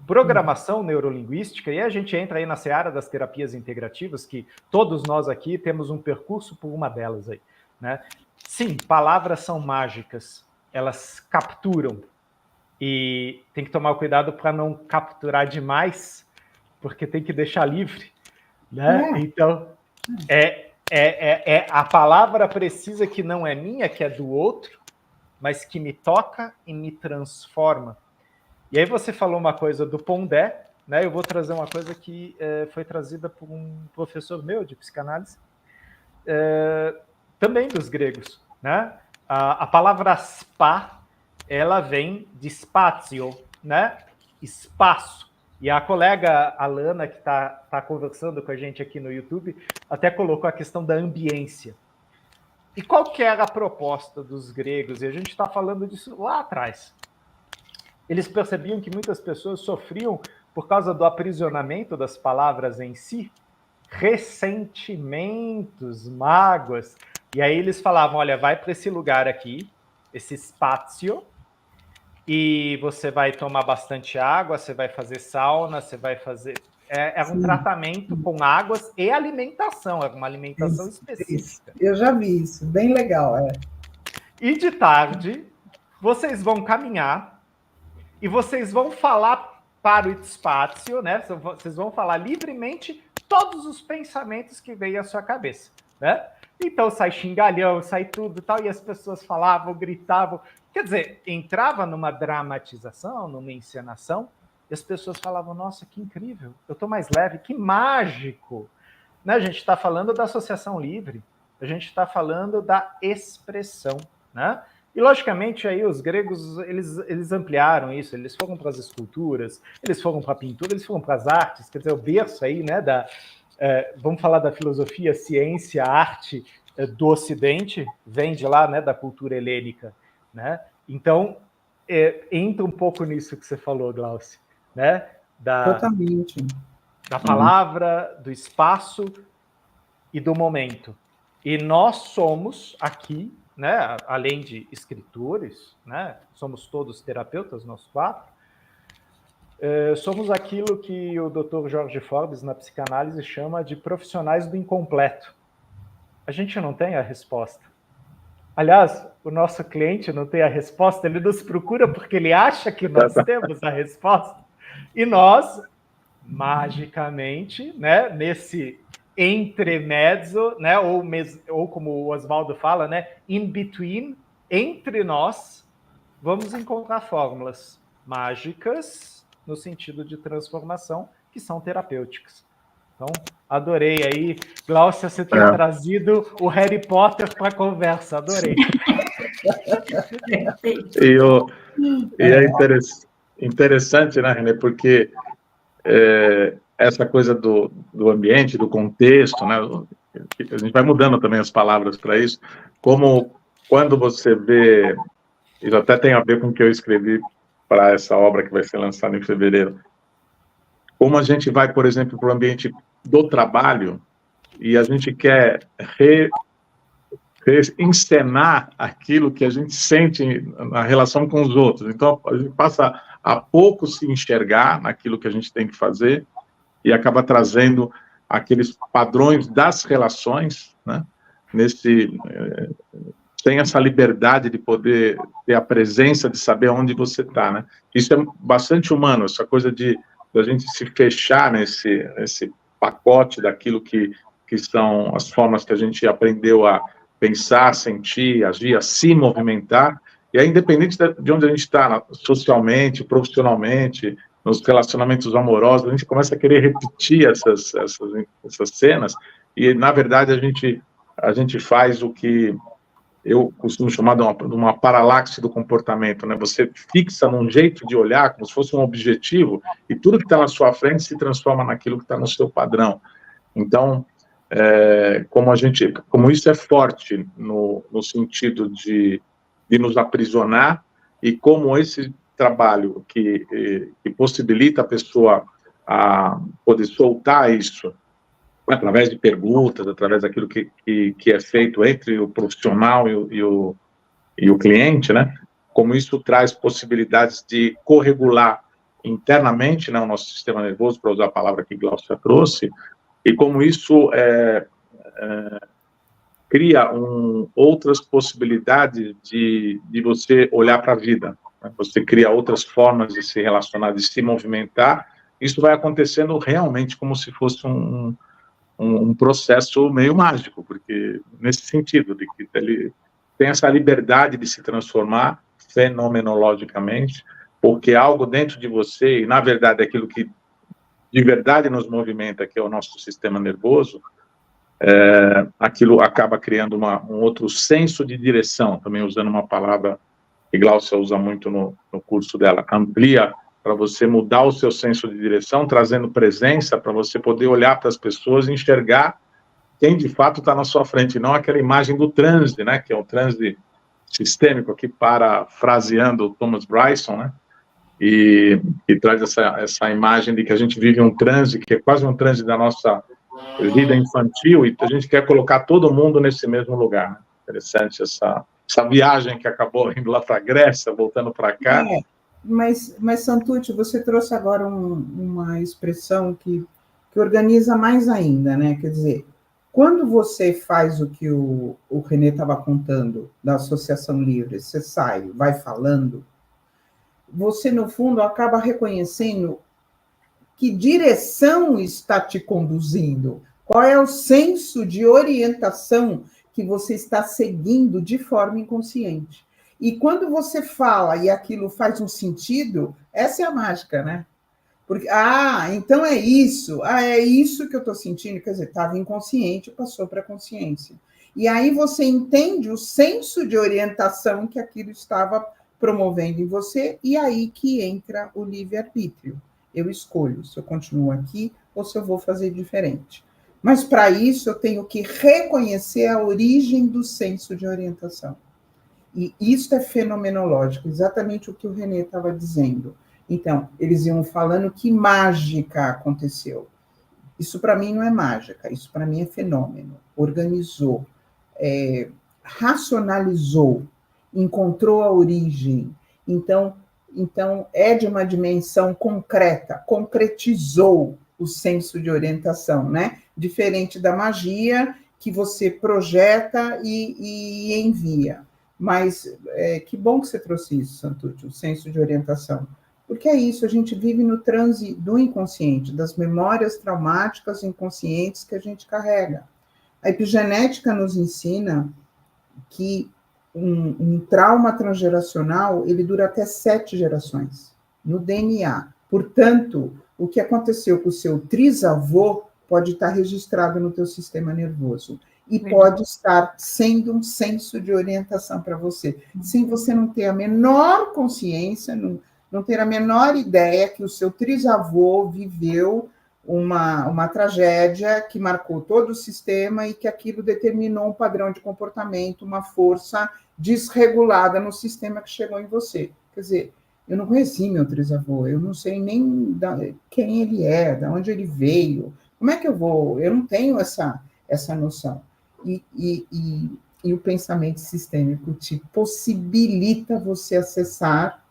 programação neurolinguística, e a gente entra aí na seara das terapias integrativas, que todos nós aqui temos um percurso por uma delas aí, né? Sim, palavras são mágicas, elas capturam, e tem que tomar cuidado para não capturar demais, porque tem que deixar livre, né? Então, a palavra precisa que não é minha, que é do outro, mas que me toca e me transforma. E aí você falou uma coisa do Pondé, né? Eu vou trazer uma coisa que foi trazida por um professor meu de psicanálise, também dos gregos, né? A palavra spa, ela vem de spazio, né? Espaço. E a colega Alana, que tá conversando com a gente aqui no YouTube, até colocou a questão da ambiência. E qual que era a proposta dos gregos? E a gente está falando disso lá atrás. Eles percebiam que muitas pessoas sofriam por causa do aprisionamento das palavras em si, ressentimentos, mágoas. E aí eles falavam, olha, vai para esse lugar aqui, esse spazio, e você vai tomar bastante água, você vai fazer sauna, você vai fazer... Era um tratamento com águas e alimentação, era uma alimentação específica. Eu já vi isso, bem legal. E de tarde, vocês vão caminhar e vocês vão falar para o espaço, né? Vocês vão falar livremente todos os pensamentos que veem à sua cabeça, né? Então sai xingalhão, sai tudo e tal, e as pessoas falavam, gritavam. Quer dizer, entrava numa dramatização, numa encenação, e as pessoas falavam, nossa, que incrível, eu estou mais leve, que mágico. né? A gente está falando da associação livre, a gente está falando da expressão, né? E, logicamente, aí os gregos, eles ampliaram isso, eles foram para as esculturas, eles foram para a pintura, eles foram para as artes, quer dizer, o berço aí, né, vamos falar da filosofia, ciência, arte do Ocidente, vem de lá, né, da cultura helênica, né? Então, entra um pouco nisso que você falou, Glaucio, né? Totalmente. Da palavra, do espaço e do momento. E nós somos aqui, né, além de escritores, né, somos todos terapeutas, nós 4, somos aquilo que o Dr. Jorge Forbes, na psicanálise, chama de profissionais do incompleto. A gente não tem a resposta. Aliás, o nosso cliente não tem a resposta, ele nos procura porque ele acha que nós temos a resposta. E nós, magicamente, né, nesse entremezzo, né, ou como o Oswaldo fala, né, in between, entre nós, vamos encontrar fórmulas mágicas no sentido de transformação que são terapêuticas. Então, adorei aí, Glaucia, você ter trazido o Harry Potter para a conversa, adorei. E é interessante, né, René, porque essa coisa do ambiente, do contexto, né, a gente vai mudando também as palavras para isso, como quando você vê, isso até tem a ver com o que eu escrevi para essa obra que vai ser lançada em fevereiro, como a gente vai, por exemplo, para o ambiente do trabalho e a gente quer encenar aquilo que a gente sente na relação com os outros. Então, a gente passa a pouco se enxergar naquilo que a gente tem que fazer e acaba trazendo aqueles padrões das relações, né? Tem essa liberdade de poder ter a presença, de saber onde você está, né? Isso é bastante humano, essa coisa de a gente se fechar nesse pacote daquilo que são as formas que a gente aprendeu a pensar, sentir, agir, a se movimentar, e aí, independente de onde a gente está, socialmente, profissionalmente, nos relacionamentos amorosos, a gente começa a querer repetir essas cenas, e, na verdade, a gente faz o que eu costumo chamar de uma paralaxe do comportamento, né? Você fixa num jeito de olhar, como se fosse um objetivo, e tudo que está na sua frente se transforma naquilo que está no seu padrão. Então, como isso é forte no sentido de nos aprisionar, e como esse trabalho que possibilita a pessoa a poder soltar isso, através de perguntas, através daquilo que é feito entre o profissional e o cliente, né? Como isso traz possibilidades de corregular internamente, né, o nosso sistema nervoso, para usar a palavra que Glaucia trouxe, e como isso cria outras possibilidades de você olhar para a vida, né? Você cria outras formas de se relacionar, de se movimentar. Isso vai acontecendo realmente como se fosse um processo meio mágico, porque nesse sentido, de que ele tem essa liberdade de se transformar fenomenologicamente, porque algo dentro de você, e na verdade aquilo que de verdade nos movimenta, que é o nosso sistema nervoso, aquilo acaba criando um outro senso de direção, também usando uma palavra que Glaucia usa muito no curso dela, amplia para você mudar o seu senso de direção, trazendo presença para você poder olhar para as pessoas e enxergar quem de fato está na sua frente, não aquela imagem do transe, né, que é o transe sistêmico, aqui parafraseando o Thomas Bryson, né, e traz essa imagem de que a gente vive um transe, que é quase um transe da nossa vida infantil, e a gente quer colocar todo mundo nesse mesmo lugar, né? Interessante essa viagem que acabou indo lá para a Grécia, voltando para cá. Mas Santucci, você trouxe agora uma expressão que organiza mais ainda, né? Quer dizer, quando você faz o que o René estava contando da associação livre, você sai, vai falando, você, no fundo, acaba reconhecendo que direção está te conduzindo, qual é o senso de orientação que você está seguindo de forma inconsciente. E quando você fala e aquilo faz um sentido, essa é a mágica, né? Porque, então é isso. É isso que eu estou sentindo. Quer dizer, estava inconsciente, passou para a consciência. E aí você entende o senso de orientação que aquilo estava promovendo em você, e aí que entra o livre-arbítrio. Eu escolho se eu continuo aqui ou se eu vou fazer diferente. Mas, para isso, eu tenho que reconhecer a origem do senso de orientação. E isso é fenomenológico, exatamente o que o René estava dizendo. Então, eles iam falando que mágica aconteceu. Isso, para mim, não é mágica, isso, para mim, é fenômeno. Organizou, racionalizou, encontrou a origem. Então, é de uma dimensão concreta, concretizou o senso de orientação, né? Diferente da magia, que você projeta e envia. Mas que bom que você trouxe isso, Santucci, o senso de orientação. Porque é isso, a gente vive no transe do inconsciente, das memórias traumáticas inconscientes que a gente carrega. A epigenética nos ensina que um trauma transgeracional, ele dura até 7 gerações, no DNA. Portanto, o que aconteceu com o seu trisavô pode estar registrado no teu sistema nervoso. E pode estar sendo um senso de orientação para você. Sem você não ter a menor consciência, não ter a menor ideia que o seu trisavô viveu uma tragédia que marcou todo o sistema e que aquilo determinou um padrão de comportamento, uma força desregulada no sistema que chegou em você. Quer dizer, eu não conheci meu trisavô, eu não sei nem quem ele é, de onde ele veio. Como é que eu vou? Eu não tenho essa noção. E o pensamento sistêmico te possibilita você acessar,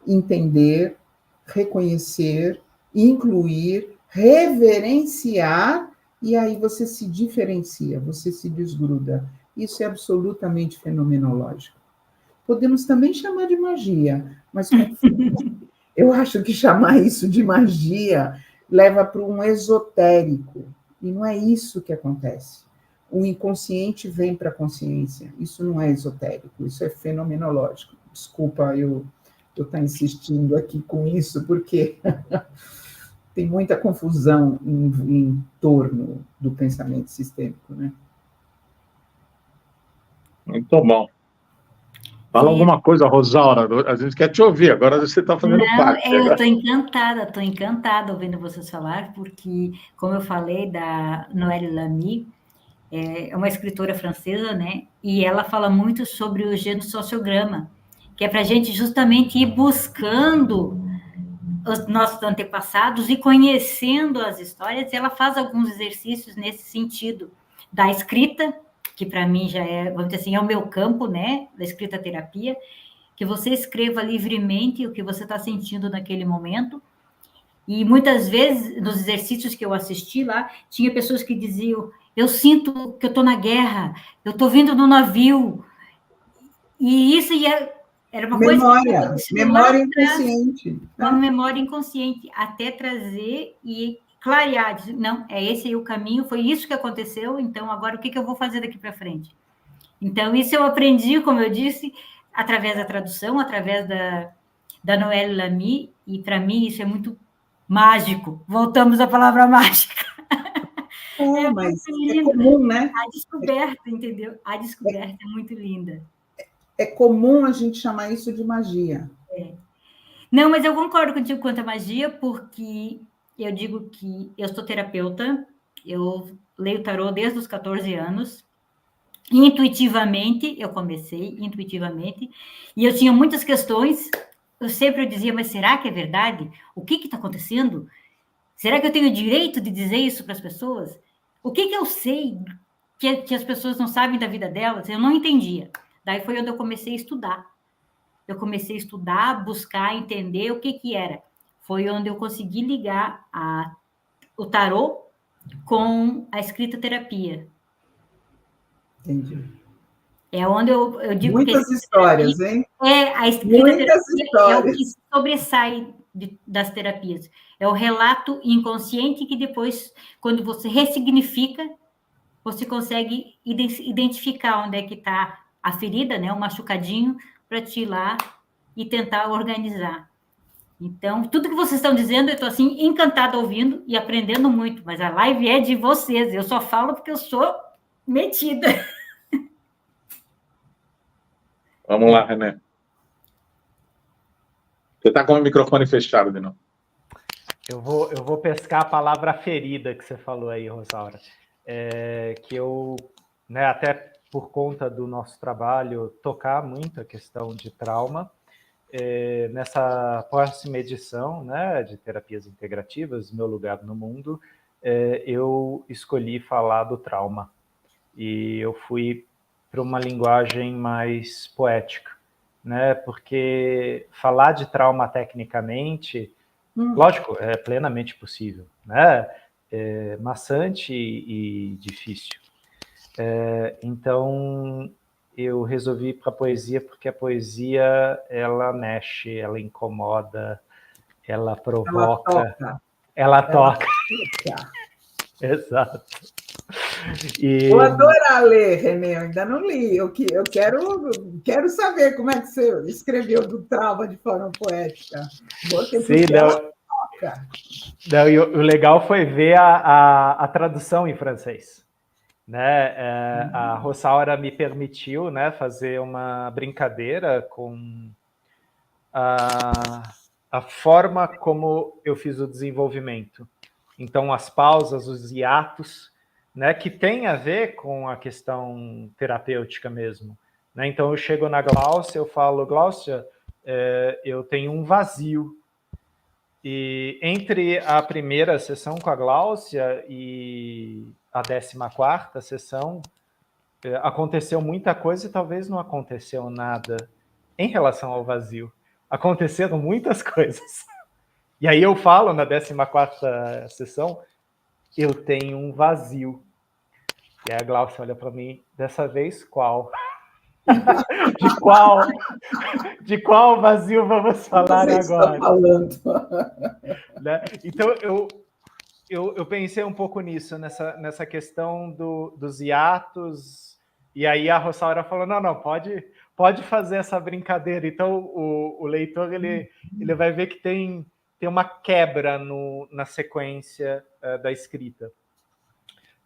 entender, reconhecer, incluir, reverenciar, e aí você se diferencia, você se desgruda. Isso é absolutamente fenomenológico. Podemos também chamar de magia, mas eu acho que chamar isso de magia leva para um esotérico, e não é isso que acontece. O inconsciente vem para a consciência, isso não é esotérico, isso é fenomenológico. Desculpa, eu estou insistindo aqui com isso, porque tem muita confusão em torno do pensamento sistêmico, né? Muito bom. Fala alguma coisa, Rosaura, a gente quer te ouvir, agora você está fazendo parte. Eu estou encantada ouvindo vocês falar, porque, como eu falei, da Noelle Lamy, é uma escritora francesa, né? E ela fala muito sobre o genossociograma, que é para a gente justamente ir buscando os nossos antepassados e conhecendo as histórias, e ela faz alguns exercícios nesse sentido, da escrita, que para mim já é, vamos dizer assim, é o meu campo, né, da escrita terapia, que você escreva livremente o que você está sentindo naquele momento, e muitas vezes, nos exercícios que eu assisti lá, tinha pessoas que diziam, eu sinto que eu estou na guerra, eu estou vindo no navio, e isso era uma memória, coisa... memória inconsciente. Uma memória inconsciente, até trazer e clarear, dizer, não, é esse aí o caminho, foi isso que aconteceu, então agora o que eu vou fazer daqui para frente? Então, isso eu aprendi, como eu disse, através da tradução, através da Noelle Lamy, e para mim isso é muito mágico. Voltamos à palavra mágica. Mas é comum, né? A descoberta, entendeu? A descoberta é muito linda. É comum a gente chamar isso de magia. Não, mas eu concordo contigo quanto à magia, porque eu digo que eu sou terapeuta, eu leio tarô desde os 14 anos, intuitivamente, eu comecei intuitivamente, e eu tinha muitas questões, eu sempre dizia, mas será que é verdade? O que está acontecendo? Será que eu tenho o direito de dizer isso para as pessoas? O que eu sei que as pessoas não sabem da vida delas? Eu não entendia. Daí foi onde eu comecei a estudar. Eu comecei a estudar, buscar, entender o que era. Foi onde eu consegui ligar o tarô com a escrita terapia. Entendi. É onde eu digo muitas histórias, hein? A escrita muitas terapia histórias. É o que sobressai das terapias. É o relato inconsciente que depois, quando você ressignifica, você consegue identificar onde é que está a ferida, né? O machucadinho, para te ir lá e tentar organizar. Então, tudo que vocês estão dizendo, eu estou assim, encantada ouvindo e aprendendo muito, mas a live é de vocês, eu só falo porque eu sou metida. Vamos lá, René. Você está com o microfone fechado, de novo. Eu vou pescar a palavra ferida que você falou aí, Rosaura. Que eu, né, até por conta do nosso trabalho, tocar muito a questão de trauma. Nessa próxima edição, né, de Terapias Integrativas, Meu Lugar no Mundo, eu escolhi falar do trauma. E eu fui para uma linguagem mais poética, né, porque falar de trauma tecnicamente, lógico, é plenamente possível, né, é maçante e difícil. Então, eu resolvi ir para a poesia porque a poesia, ela mexe, ela incomoda, ela provoca, ela toca. Exato. Vou adorar ler, René, eu ainda não li. Eu quero saber como é que você escreveu do trauma de forma poética. Sim, não, e o legal foi ver a tradução em francês. Né, a Rosaura me permitiu, né, fazer uma brincadeira com a forma como eu fiz o desenvolvimento. Então, as pausas, os hiatos, né, que tem a ver com a questão terapêutica mesmo. Né? Então, eu chego na Gláucia, eu falo, Gláucia, eu tenho um vazio. E entre a primeira sessão com a Gláucia e a 14ª sessão, aconteceu muita coisa e talvez não aconteceu nada em relação ao vazio. Aconteceram muitas coisas. E aí eu falo na 14ª sessão, eu tenho um vazio. E aí a Gláucia olha para mim, dessa vez qual? De qual vazio vamos falar agora? Falando. Né? Então, eu pensei um pouco nisso, nessa questão dos hiatos, e aí a Rosaura falou, não, pode fazer essa brincadeira. Então, o leitor ele vai ver que tem uma quebra na sequência da escrita.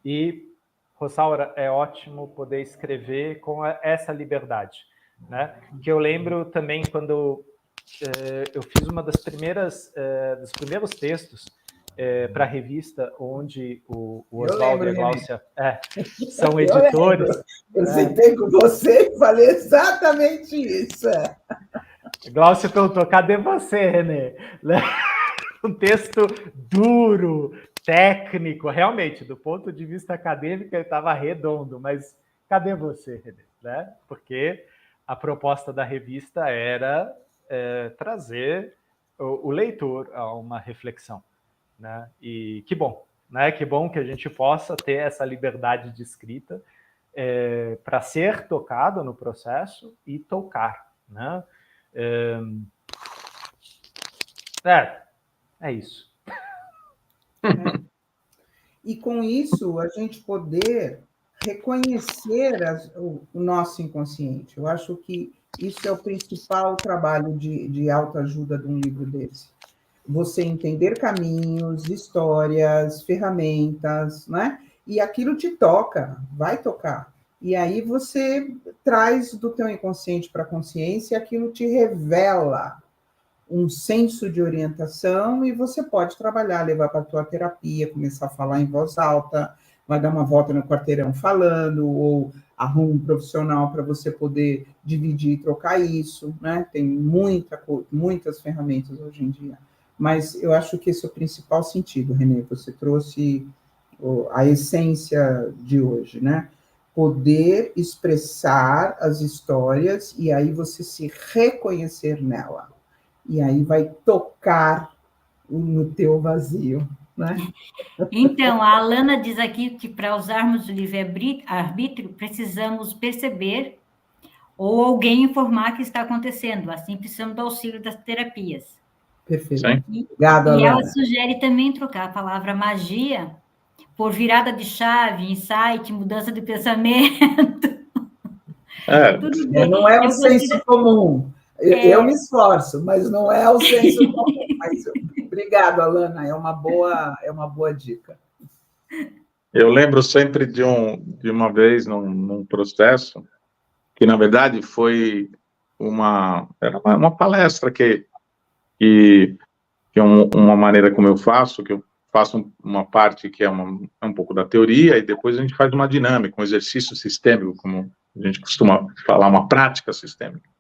E, Rosaura, é ótimo poder escrever com essa liberdade. Né? Que eu lembro também quando eu fiz uma dos primeiros textos para a revista, onde o Oswaldo e a Gláucia são editores. Eu sentei com você e falei exatamente isso. Gláucia perguntou, cadê você, René? Um texto duro, técnico, realmente, do ponto de vista acadêmico, ele estava redondo, mas cadê você, René? Né? Porque a proposta da revista era trazer o leitor a uma reflexão. Né? E que bom, né? Que bom que a gente possa ter essa liberdade de escrita para ser tocado no processo e tocar. Né? É isso. E com isso, a gente poder reconhecer o nosso inconsciente. Eu acho que isso é o principal trabalho de autoajuda de um livro desse. Você entender caminhos, histórias, ferramentas, né? E aquilo te toca, vai tocar. E aí você traz do teu inconsciente para a consciência e aquilo te revela um senso de orientação e você pode trabalhar, levar para a tua terapia, começar a falar em voz alta, vai dar uma volta no quarteirão falando, ou arruma um profissional para você poder dividir e trocar isso, né? Tem muitas ferramentas hoje em dia. Mas eu acho que esse é o principal sentido, René, você trouxe a essência de hoje, né? Poder expressar as histórias e aí você se reconhecer nela. E aí vai tocar no teu vazio, né? Então, a Alana diz aqui que para usarmos o livre-arbítrio, precisamos perceber ou alguém informar que está acontecendo. Assim, precisamos do auxílio das terapias. Perfeito. Obrigada, Alana. E ela sugere também trocar a palavra magia por virada de chave, insight, mudança de pensamento. Não é um senso comum. Eu me esforço, mas não é o senso comum. Mas, obrigado, Alana, é uma boa dica. Eu lembro sempre de uma vez num processo, que na verdade era uma palestra que é uma maneira como eu faço, que eu faço uma parte que é um pouco da teoria, e depois a gente faz uma dinâmica, um exercício sistêmico, como a gente costuma falar, uma prática sistêmica.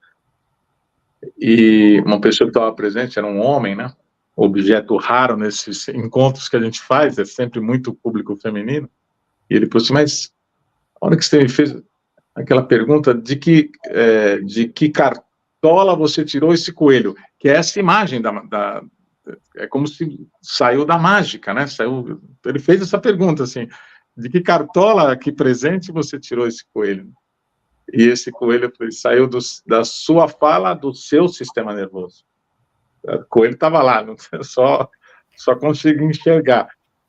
E uma pessoa que estava presente era um homem, né? Objeto raro nesses encontros que a gente faz, é sempre muito público feminino. E ele falou assim, mas a hora que você me fez aquela pergunta de que cartola você tirou esse coelho, que é essa imagem é como se saiu da mágica, né? Ele fez essa pergunta assim, de que cartola aqui presente você tirou esse coelho? E esse coelho saiu da sua fala, do seu sistema nervoso. O coelho estava lá, só consigo enxergar.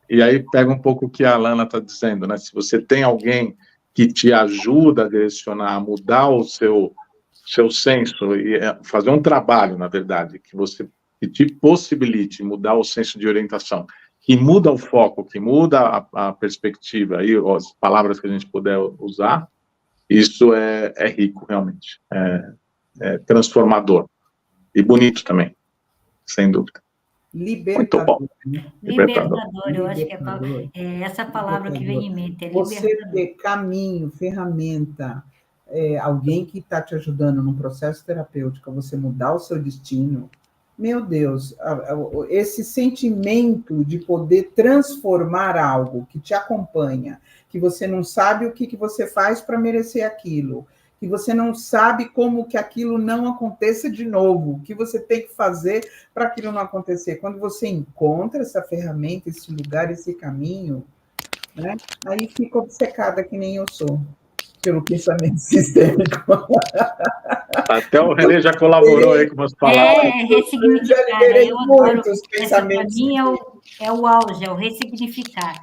E aí pega um pouco o que a Alana está dizendo, né? Se você tem alguém que te ajuda a direcionar, a mudar o seu senso, e fazer um trabalho, na verdade, que te possibilite mudar o senso de orientação, que muda o foco, que muda a perspectiva, aí, as palavras que a gente puder usar, isso é rico, realmente. É transformador. E bonito também, sem dúvida. Libertador. Muito bom. Né? Libertador, eu acho que é essa palavra que vem em mente. Você ter caminho, ferramenta, alguém que está te ajudando num processo terapêutico, você mudar o seu destino. Meu Deus, esse sentimento de poder transformar algo que te acompanha, que você não sabe o que você faz para merecer aquilo, que você não sabe como que aquilo não aconteça de novo, o que você tem que fazer para aquilo não acontecer. Quando você encontra essa ferramenta, esse lugar, esse caminho, né, aí fica obcecada, que nem eu sou, pelo pensamento sistêmico. Até o René já colaborou aí com umas palavras. Ressignificar. Eu já liberei muitos pensamentos. Para mim é o auge, é o ressignificar.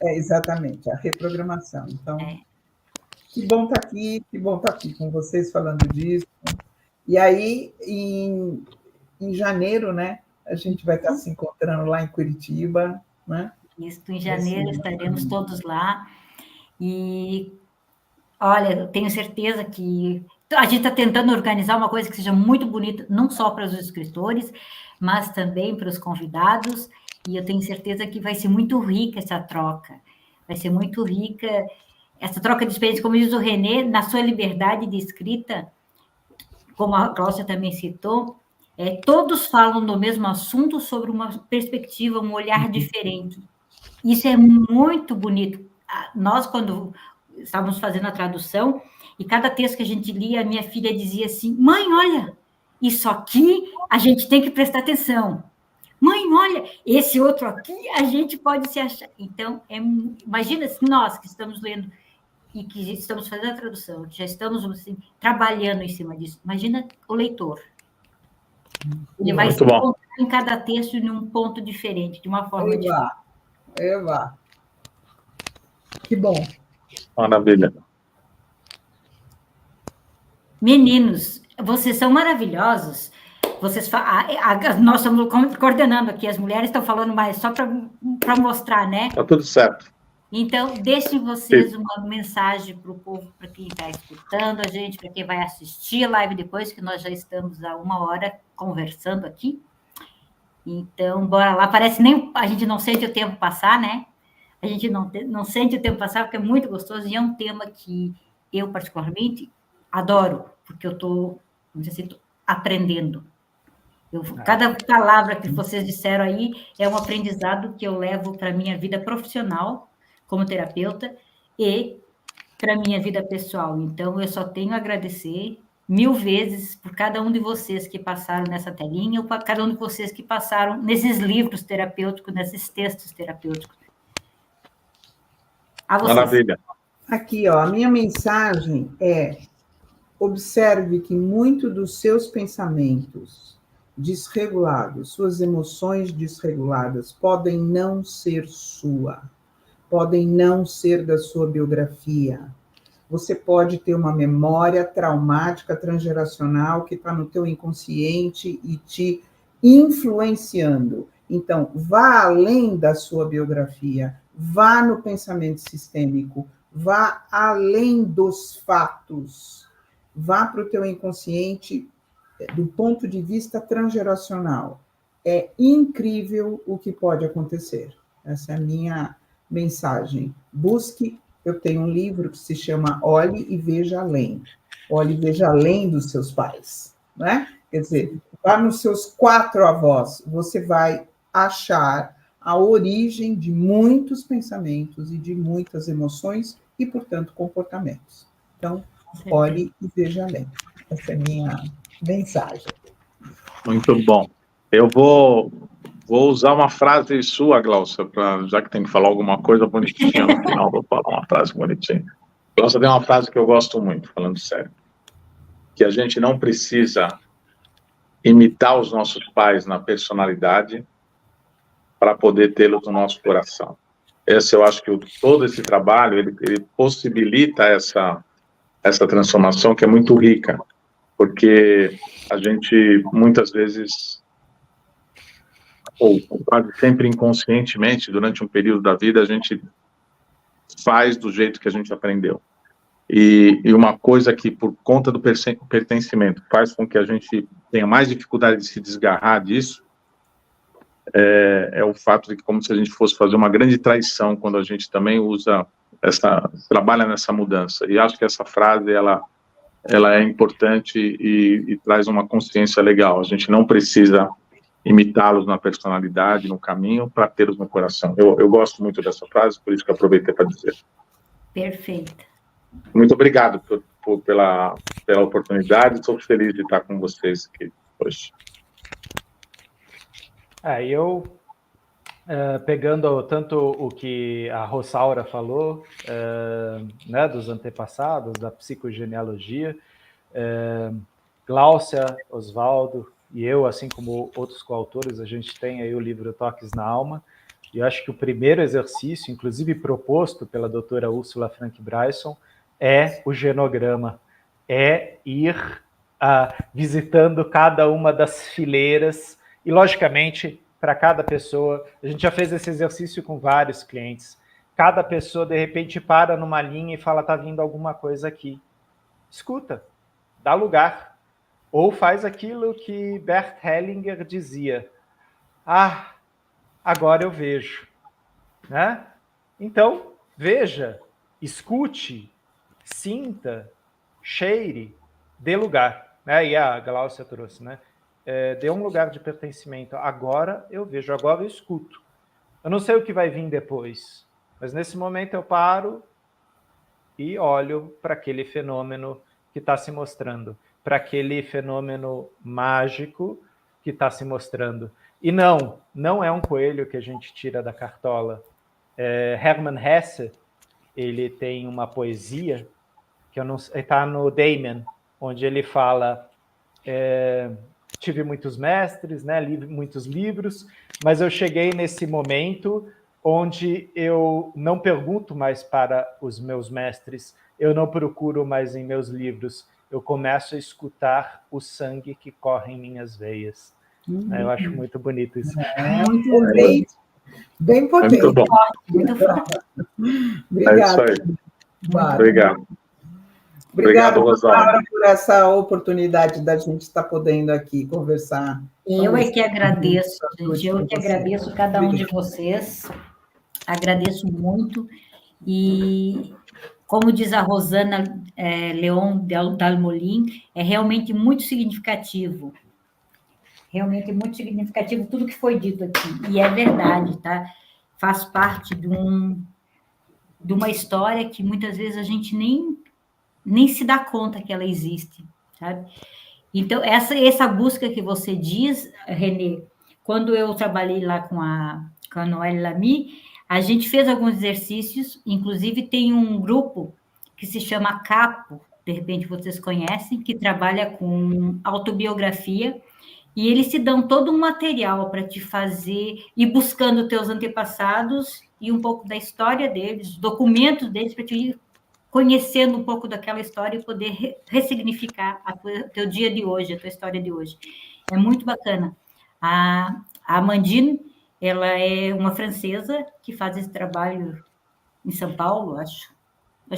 Exatamente, a reprogramação. Então, que bom estar aqui com vocês falando disso. E aí, em janeiro, né, a gente vai estar se encontrando lá em Curitiba, né? Isso, em janeiro estaremos todos lá. E, olha, eu tenho certeza que a gente está tentando organizar uma coisa que seja muito bonita, não só para os escritores, mas também para os convidados, e eu tenho certeza que vai ser muito rica essa troca, vai ser muito rica essa troca de experiência, como diz o René, na sua liberdade de escrita, como a Cláudia também citou, todos falam do mesmo assunto sobre uma perspectiva, um olhar diferente. Isso é muito bonito. Nós, quando estávamos fazendo a tradução, e cada texto que a gente lia, a minha filha dizia assim, mãe, olha, isso aqui a gente tem que prestar atenção. Mãe, olha, esse outro aqui a gente pode se achar. Então, imagina se nós que estamos lendo e que estamos fazendo a tradução, já estamos assim, trabalhando em cima disso. Imagina o leitor. Ele vai se encontrar em cada texto em um ponto diferente, de uma forma diferente. Eva. Que bom. Maravilha. Meninos, vocês são maravilhosos. Nós estamos coordenando aqui, as mulheres estão falando mais só para mostrar, né? Está tudo certo. Então, deixem vocês uma mensagem para o povo, para quem está escutando a gente, para quem vai assistir a live depois, que nós já estamos há 1 hora conversando aqui. Então, bora lá. Parece nem a gente não sente o tempo passar, né? A gente não sente o tempo passar, porque é muito gostoso, e é um tema que eu, particularmente, adoro, porque eu estou, vamos dizer assim, aprendendo. Cada palavra que vocês disseram aí é um aprendizado que eu levo para a minha vida profissional, como terapeuta, e para a minha vida pessoal. Então, eu só tenho a agradecer 1000 vezes por cada um de vocês que passaram nessa telinha, ou para cada um de vocês que passaram nesses livros terapêuticos, nesses textos terapêuticos. A vocês. Maravilha. Aqui, ó, a minha mensagem é: observe que muito dos seus pensamentos desregulados, suas emoções desreguladas, podem não ser sua. Podem não ser da sua biografia. Você pode ter uma memória traumática transgeracional que está no teu inconsciente e te influenciando. Então, vá além da sua biografia, vá no pensamento sistêmico, vá além dos fatos, vá para o teu inconsciente do ponto de vista transgeracional. É incrível o que pode acontecer. Essa é a minha mensagem. Busque, eu tenho um livro que se chama Olhe e Veja Além. Olhe e veja além dos seus pais, né? Quer dizer, vá nos seus 4 avós, você vai achar a origem de muitos pensamentos e de muitas emoções e, portanto, comportamentos. Então, olhe e veja além. Essa é a minha mensagem. Muito bom. Eu vou usar uma frase sua, Glaucia, já que tem que falar alguma coisa bonitinha no final, vou falar uma frase bonitinha. Glaucia tem uma frase que eu gosto muito, falando sério, que a gente não precisa imitar os nossos pais na personalidade para poder tê-los no nosso coração. Eu acho que todo esse trabalho, ele possibilita essa transformação que é muito rica, porque a gente, muitas vezes, ou quase sempre inconscientemente, durante um período da vida, a gente faz do jeito que a gente aprendeu. E uma coisa que, por conta do pertencimento, faz com que a gente tenha mais dificuldade de se desgarrar disso, é o fato de que, como se a gente fosse fazer uma grande traição quando a gente também trabalha nessa mudança. E acho que essa frase, ela é importante e traz uma consciência legal. A gente não precisa imitá-los na personalidade, no caminho, para tê-los no coração. Eu gosto muito dessa frase, por isso que aproveitei para dizer. Perfeito. Muito obrigado pela oportunidade, estou feliz de estar com vocês aqui hoje. Eu, pegando tanto o que a Rosaura falou, né, dos antepassados, da psicogenealogia, Glaucia, Oswaldo e eu, assim como outros coautores, a gente tem aí o livro Toques na Alma, e eu acho que o primeiro exercício, inclusive proposto pela doutora Ursula Frank Bryson, é o genograma, é ir visitando cada uma das fileiras, e logicamente, para cada pessoa, a gente já fez esse exercício com vários clientes, cada pessoa de repente para numa linha e fala, está vindo alguma coisa aqui. Escuta, dá lugar. Ou faz aquilo que Bert Hellinger dizia, agora eu vejo. Né? Então, veja, escute, sinta, cheire, dê lugar. Né? E a Glaucia trouxe, né? Dê um lugar de pertencimento. Agora eu vejo, agora eu escuto. Eu não sei o que vai vir depois, mas nesse momento eu paro e olho para aquele fenômeno que está se mostrando, para aquele fenômeno mágico que está se mostrando. E não é um coelho que a gente tira da cartola. Hermann Hesse, ele tem uma poesia que está no Damien, onde ele fala, tive muitos mestres, né, li muitos livros, mas eu cheguei nesse momento onde eu não pergunto mais para os meus mestres, eu não procuro mais em meus livros, eu começo a escutar o sangue que corre em minhas veias. Eu acho muito bonito isso. Muito potente. Bem potente. Muito bom. Muito forte. Obrigado. É isso aí. Obrigado. Obrigado, Rosaura, por essa oportunidade da gente estar podendo aqui conversar. Eu é que agradeço, gente. Eu que agradeço cada um de vocês. Agradeço muito. E, como diz a Rosana Leon Dalmolin, é realmente muito significativo. Realmente é muito significativo tudo que foi dito aqui. E é verdade, tá? Faz parte de uma história que muitas vezes a gente nem se dá conta que ela existe, sabe? Então, essa busca que você diz, Renê, quando eu trabalhei lá com a Noelle Lamy, a gente fez alguns exercícios, inclusive tem um grupo que se chama Capo, de repente vocês conhecem, que trabalha com autobiografia, e eles te dão todo um material para te fazer, ir buscando teus antepassados e um pouco da história deles, documentos deles, para te ir conhecendo um pouco daquela história e poder ressignificar teu dia de hoje, a tua história de hoje. É muito bacana. A Amandine, ela é uma francesa que faz esse trabalho em São Paulo, acho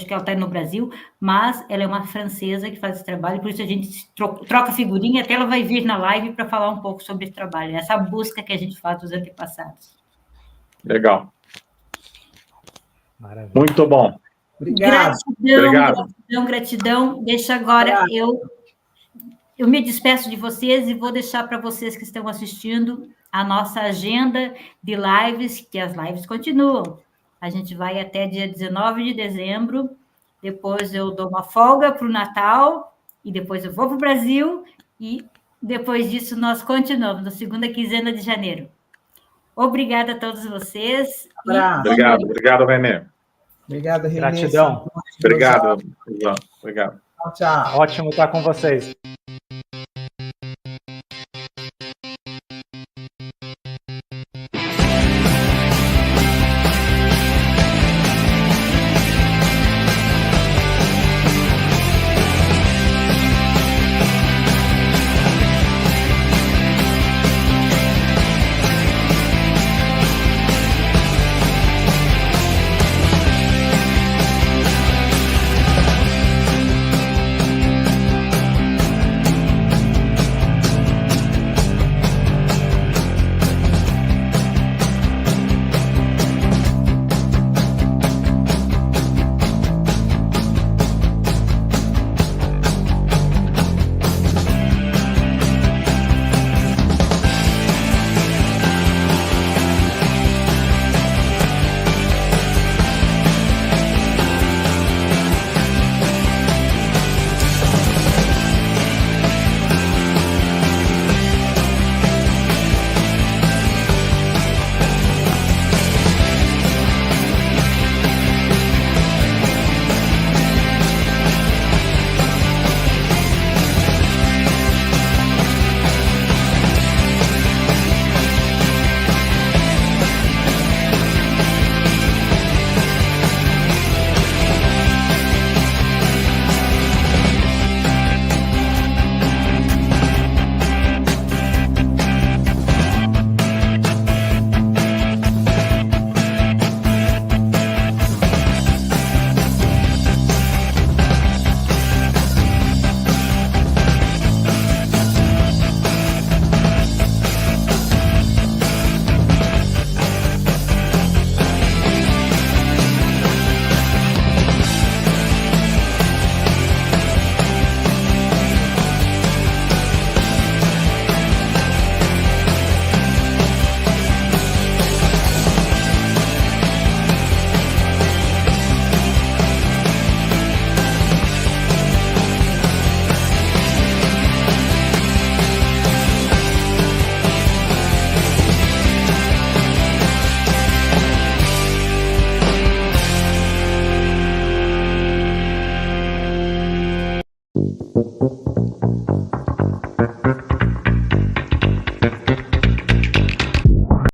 que ela está no Brasil, mas ela é uma francesa que faz esse trabalho, por isso a gente troca figurinha, até ela vai vir na live para falar um pouco sobre esse trabalho, essa busca que a gente faz dos antepassados. Legal. Maravilha. Muito bom. Obrigado. Gratidão. Deixa agora, eu me despeço de vocês e vou deixar para vocês que estão assistindo a nossa agenda de lives, que as lives continuam. A gente vai até dia 19 de dezembro, depois eu dou uma folga para o Natal, e depois eu vou para o Brasil, e depois disso nós continuamos, na segunda quinzena de janeiro. Obrigada a todos vocês. Obrigado, Renê. Obrigada, Renê. Gratidão. Obrigado, Ivan. Obrigado. Tchau. Ótimo estar com vocês.